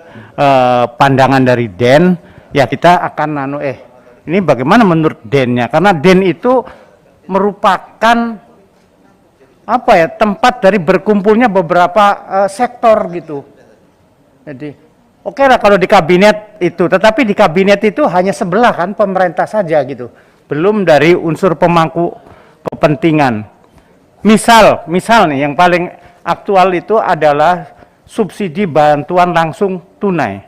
pandangan dari DEN ya kita akan ini bagaimana menurut DEN-nya, karena DEN itu merupakan tempat dari berkumpulnya beberapa sektor gitu. Jadi oke lah kalau di kabinet itu, tetapi di kabinet itu hanya sebelah kan pemerintah saja gitu, belum dari unsur pemangku kepentingan. Misal nih yang paling aktual itu adalah subsidi bantuan langsung tunai.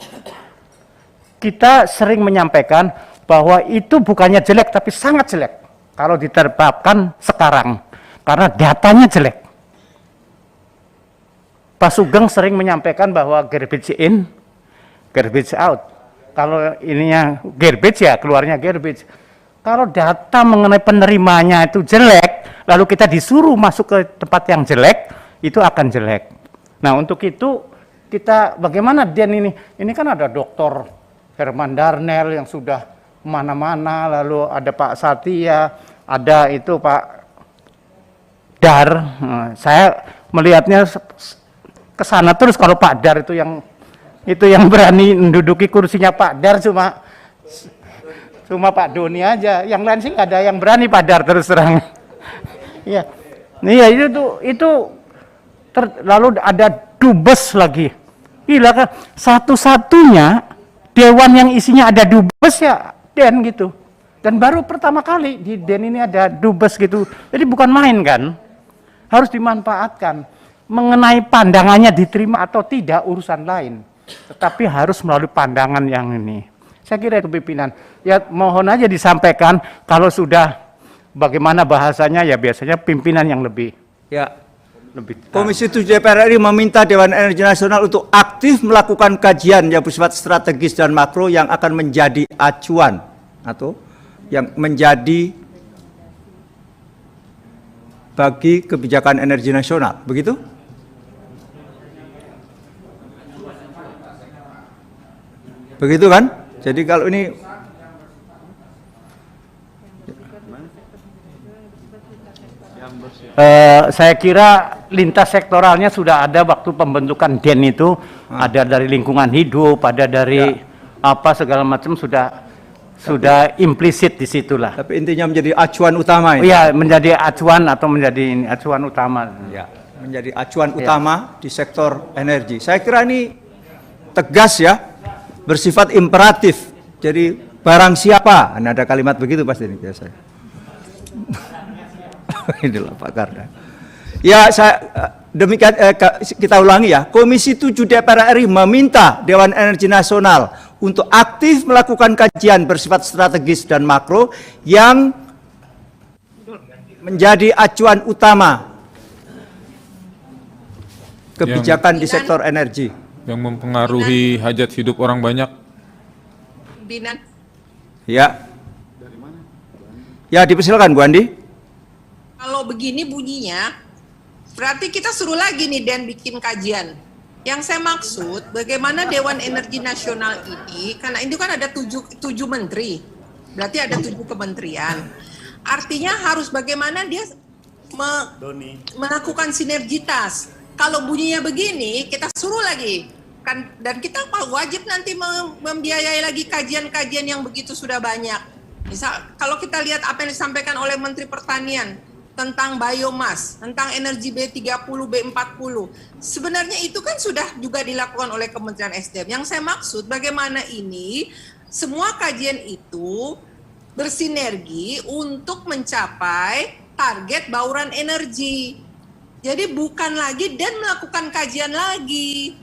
Kita sering menyampaikan bahwa itu bukannya jelek tapi sangat jelek kalau diterapkan sekarang karena datanya jelek. Pak Sugeng sering menyampaikan bahwa garbage in, garbage out. Kalau ininya garbage ya keluarnya garbage. Kalau data mengenai penerimanya itu jelek, lalu kita disuruh masuk ke tempat yang jelek, itu akan jelek. Nah untuk itu kita bagaimana DEN ini? Ini kan ada Dr. Herman Darnel yang sudah mana-mana, lalu ada Pak Satya, ada itu Pak Dar. Saya melihatnya ke sana terus kalau Pak Dar itu yang berani menduduki kursinya Pak Dar cuma Pak Doni aja, yang lain sih nggak ada yang berani Pak Dar terus terang. Iya, lalu ada dubes lagi. Gila kan, satu-satunya dewan yang isinya ada dubes ya DEN gitu. Dan baru pertama kali di DEN ini ada dubes gitu. Jadi bukan main kan. Harus dimanfaatkan. Mengenai pandangannya diterima atau tidak urusan lain. Tetapi harus melalui pandangan yang ini. Saya kira itu pimpinan. Ya mohon aja disampaikan kalau sudah bagaimana bahasanya ya biasanya pimpinan yang lebih. Ya. Komisi 7 DPR RI meminta Dewan Energi Nasional untuk aktif melakukan kajian yang bersifat strategis dan makro yang akan menjadi acuan atau yang menjadi bagi kebijakan energi nasional. Begitu? Begitu kan? Jadi kalau ini saya kira lintas sektoralnya sudah ada waktu pembentukan DEN itu, ada dari lingkungan hidup, ada dari apa segala macam sudah implisit di situlah. Tapi intinya menjadi acuan utama ini. Iya, menjadi acuan atau menjadi acuan utama. Ya, menjadi acuan utama di sektor energi. Saya kira ini tegas ya, bersifat imperatif. Jadi barang siapa, nah, ada kalimat begitu pasti ini biasanya. Inilah Pak Karda. Ya, demikian kita ulangi ya. Komisi 7 DPR RI meminta Dewan Energi Nasional untuk aktif melakukan kajian bersifat strategis dan makro yang menjadi acuan utama kebijakan di sektor energi yang mempengaruhi hajat hidup orang banyak. Pimpinan. Ya. Ya, dipersilakan Bu Andi. Kalau begini bunyinya, berarti kita suruh lagi nih Dan bikin kajian. Yang saya maksud, bagaimana Dewan Energi Nasional ini, karena itu kan ada tujuh menteri, berarti ada 7 kementerian. Artinya harus bagaimana dia melakukan sinergitas. Kalau bunyinya begini, kita suruh lagi. Dan kita wajib nanti membiayai lagi kajian-kajian yang begitu sudah banyak. Misal, kalau kita lihat apa yang disampaikan oleh Menteri Pertanian tentang biomas, tentang energi B30, B40, sebenarnya itu kan sudah juga dilakukan oleh Kementerian SDM. Yang saya maksud bagaimana ini semua kajian itu bersinergi untuk mencapai target bauran energi. Jadi bukan lagi dan melakukan kajian lagi.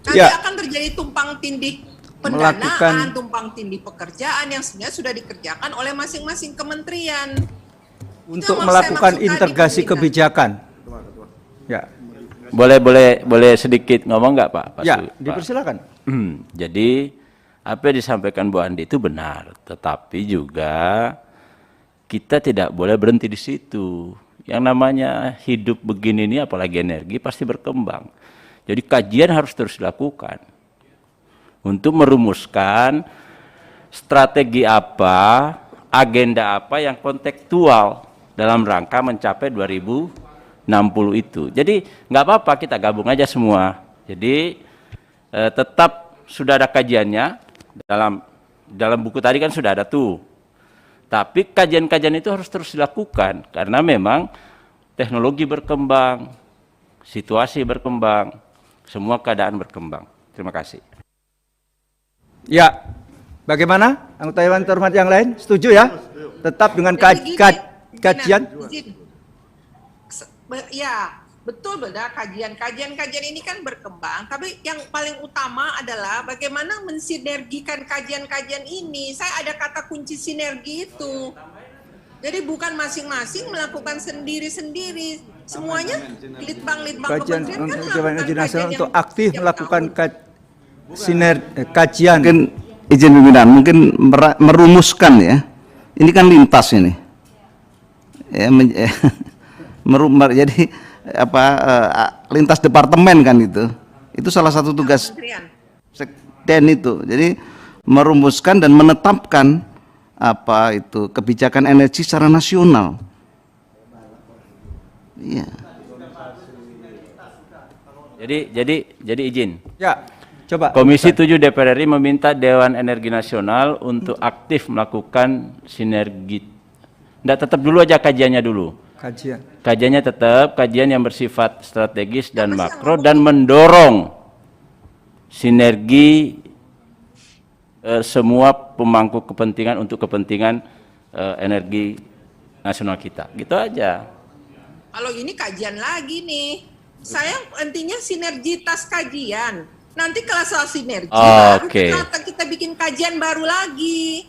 Nanti akan terjadi tumpang tindih pendanaan, tumpang tindih pekerjaan yang sebenarnya sudah dikerjakan oleh masing-masing kementerian. Untuk melakukan integrasi kebijakan. Ya. Boleh sedikit ngomong nggak Pak? Ya, dipersilakan. Jadi apa yang disampaikan Bu Andi itu benar, tetapi juga kita tidak boleh berhenti di situ. Yang namanya hidup begini ini, apalagi energi, pasti berkembang. Jadi kajian harus terus dilakukan untuk merumuskan strategi apa, agenda apa yang kontekstual dalam rangka mencapai 2060 itu. Jadi nggak apa-apa kita gabung aja semua. Jadi tetap sudah ada kajiannya dalam buku tadi kan sudah ada tuh. Tapi kajian-kajian itu harus terus dilakukan karena memang teknologi berkembang, situasi berkembang, semua keadaan berkembang. Terima kasih. Ya, bagaimana anggota Dewan terhormat yang lain? Setuju ya? Tetap dengan kajian? Ya, betul benar kajian ini kan berkembang. Tapi yang paling utama adalah bagaimana mensinergikan kajian-kajian ini. Saya ada kata kunci sinergi itu. Jadi bukan masing-masing melakukan sendiri-sendiri. Semuanya litbang-litbang kementerian kan Dewan Energi Nasional kajian untuk aktif melakukan kajian. Mungkin izin pimpinan, mungkin merumuskan ya. Ini kan lintas ini. Ya, jadi lintas departemen kan itu. Itu salah satu tugas Sekden itu. Jadi merumuskan dan menetapkan kebijakan energi secara nasional. Iya. Jadi izin. Ya, coba. Komisi 7 DPR RI meminta Dewan Energi Nasional untuk aktif melakukan sinergi. Nggak, tetap dulu aja kajiannya dulu. Kajiannya tetap kajian yang bersifat strategis dan makro dan mendorong sinergi semua pemangku kepentingan untuk kepentingan energi nasional kita. Gitu aja. Kalau ini kajian lagi nih. Saya intinya sinergitas kajian. Nanti kalau soal sinergi baru kita bikin kajian baru lagi.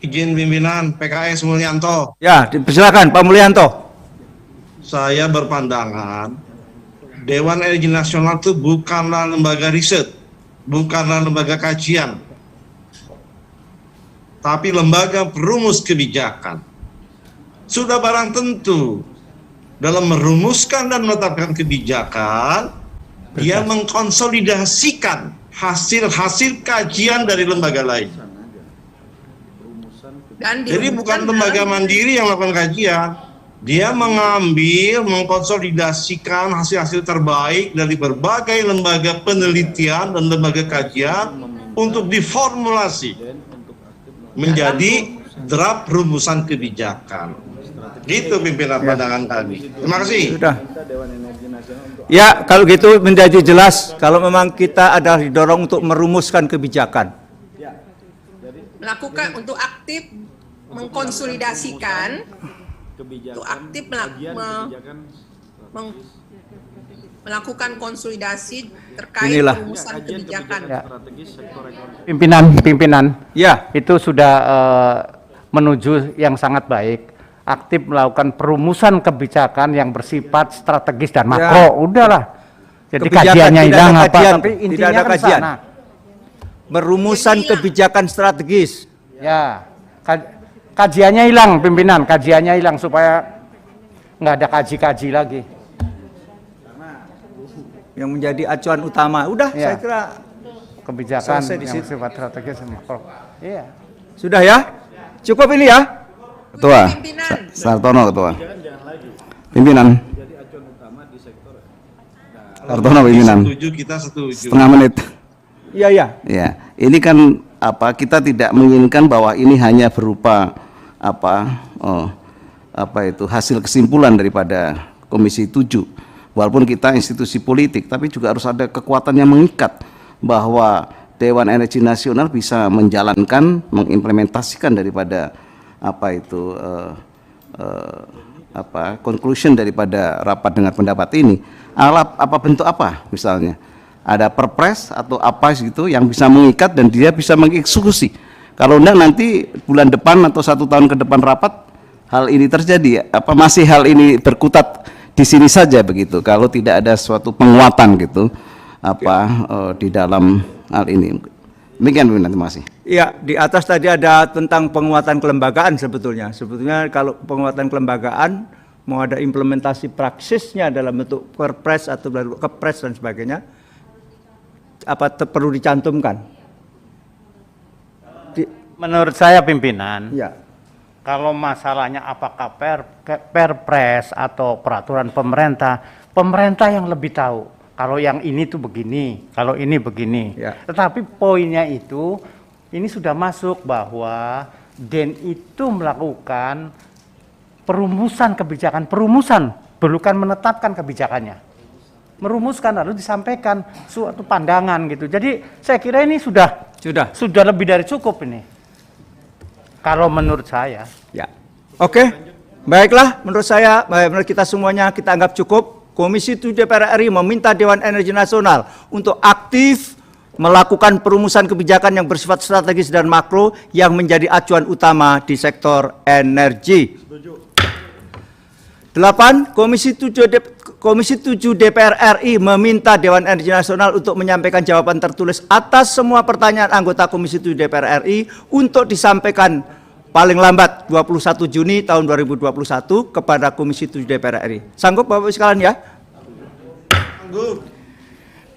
Izin pimpinan PKS Mulyanto. Ya, silakan Pak Mulyanto. Saya berpandangan Dewan Energi Nasional itu bukanlah lembaga riset, bukanlah lembaga kajian, tapi lembaga perumus kebijakan. Sudah barang tentu dalam merumuskan dan menetapkan kebijakan, dia mengkonsolidasikan hasil-hasil kajian dari lembaga lain. Jadi bukan lembaga mandiri yang melakukan kajian, dia mengambil, mengkonsolidasikan hasil-hasil terbaik dari berbagai lembaga penelitian dan lembaga kajian untuk diformulasi menjadi draft rumusan kebijakan. Gitu pimpinan pandangan kami. Terima kasih. Sudah. Ya, kalau gitu menjadi jelas kalau memang kita adalah didorong untuk merumuskan kebijakan. Melakukan untuk aktif mengkonsolidasikan, untuk aktif melakukan konsolidasi terkait Inilah. perumusan kebijakan. Pimpinan, Ya, itu sudah menuju yang sangat baik. Aktif melakukan perumusan kebijakan yang bersifat strategis dan makro. Udahlah. Jadi Kebijakan, kajiannya tidak hilang ada apa? kajian, Tapi tidak intinya ada kan kajian. sana. berumusan kebijakan strategis. Ya, kajiannya hilang, pimpinan. Kajiannya hilang supaya nggak ada kaji-kaji lagi. Yang menjadi acuan utama. Udah, Ya. saya kira Kebijakan selesai di yang situ. bersifat strategis dan makro. Iya. Sudah ya? Cukup ini ya? Ketua, Sartono Ketua. Pimpinan. Sartono pimpinan. Setuju, kita setuju. Setengah menit. Iya, iya. Ya, ini kan apa? Kita tidak menginginkan bahwa ini hanya berupa apa itu hasil kesimpulan daripada Komisi 7. Walaupun kita institusi politik, tapi juga harus ada kekuatan yang mengikat bahwa Dewan Energi Nasional bisa menjalankan, mengimplementasikan daripada apa itu conclusion daripada rapat dengar pendapat ini. Apa bentuk apa misalnya? Ada perpres atau apa gitu yang bisa mengikat dan dia bisa mengeksekusi. Kalau enggak nanti bulan depan atau 1 tahun ke depan rapat hal ini terjadi. Apa masih hal ini berkutat di sini saja begitu? Kalau tidak ada suatu penguatan gitu di dalam hal ini. Demikian pimpinan, terima kasih. Iya, di atas tadi ada tentang penguatan kelembagaan sebetulnya. Sebetulnya kalau penguatan kelembagaan mau ada implementasi praksisnya dalam bentuk perpres atau kepres dan sebagainya, perlu dicantumkan? Menurut saya pimpinan, ya. Kalau masalahnya apakah perpres atau peraturan pemerintah, pemerintah yang lebih tahu. Kalau yang ini tuh begini, kalau ini begini. Ya. Tetapi poinnya itu, ini sudah masuk bahwa DEN itu melakukan perumusan kebijakan, bukan menetapkan kebijakannya. Merumuskan lalu disampaikan suatu pandangan gitu. Jadi saya kira ini sudah lebih dari cukup ini. Kalau menurut saya. Ya. Oke. Baiklah, menurut saya, menurut kita semuanya kita anggap cukup. Komisi 7 DPR RI meminta Dewan Energi Nasional untuk aktif melakukan perumusan kebijakan yang bersifat strategis dan makro yang menjadi acuan utama di sektor energi. 8. Komisi 7 DPR RI meminta Dewan Energi Nasional untuk menyampaikan jawaban tertulis atas semua pertanyaan anggota Komisi 7 DPR RI untuk disampaikan paling lambat 21 Juni tahun 2021 kepada Komisi 7 DPR RI. Sanggup Bapak Ibu sekalian ya? Sanggup.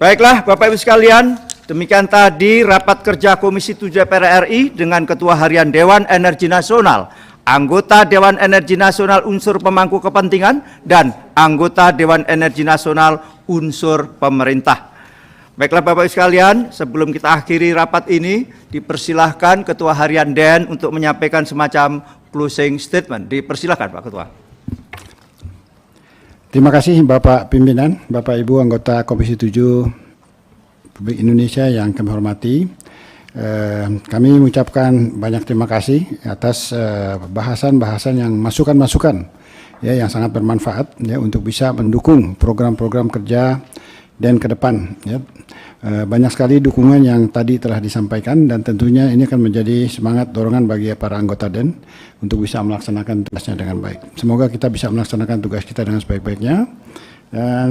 Baiklah Bapak Ibu sekalian, demikian tadi rapat kerja Komisi 7 DPR RI dengan Ketua Harian Dewan Energi Nasional, anggota Dewan Energi Nasional unsur pemangku kepentingan, dan anggota Dewan Energi Nasional unsur pemerintah. Baiklah Bapak Ibu sekalian, sebelum kita akhiri rapat ini, dipersilahkan Ketua Harian DEN untuk menyampaikan semacam closing statement. Dipersilahkan Pak Ketua. Terima kasih Bapak Pimpinan, Bapak Ibu anggota Komisi 7 Republik Indonesia yang kami hormati. Kami mengucapkan banyak terima kasih atas bahasan-bahasan yang masukan-masukan ya yang sangat bermanfaat ya untuk bisa mendukung program-program kerja dan ke depan ya. Banyak sekali dukungan yang tadi telah disampaikan dan tentunya ini akan menjadi semangat dorongan bagi para anggota DEN untuk bisa melaksanakan tugasnya dengan baik. Semoga kita bisa melaksanakan tugas kita dengan sebaik-baiknya dan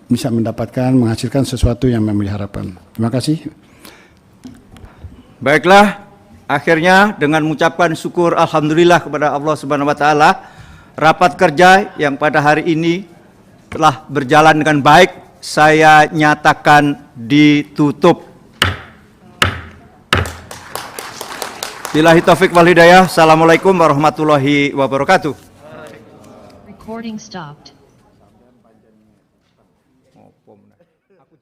bisa menghasilkan sesuatu yang memenuhi harapan. Terima kasih. Baiklah, akhirnya dengan mengucapkan syukur alhamdulillah kepada Allah Subhanahu wa taala, rapat kerja yang pada hari ini telah berjalan dengan baik saya nyatakan ditutup. Billahi taufik wal hidayah. Assalamualaikum warahmatullahi wabarakatuh. Recording stopped. Aku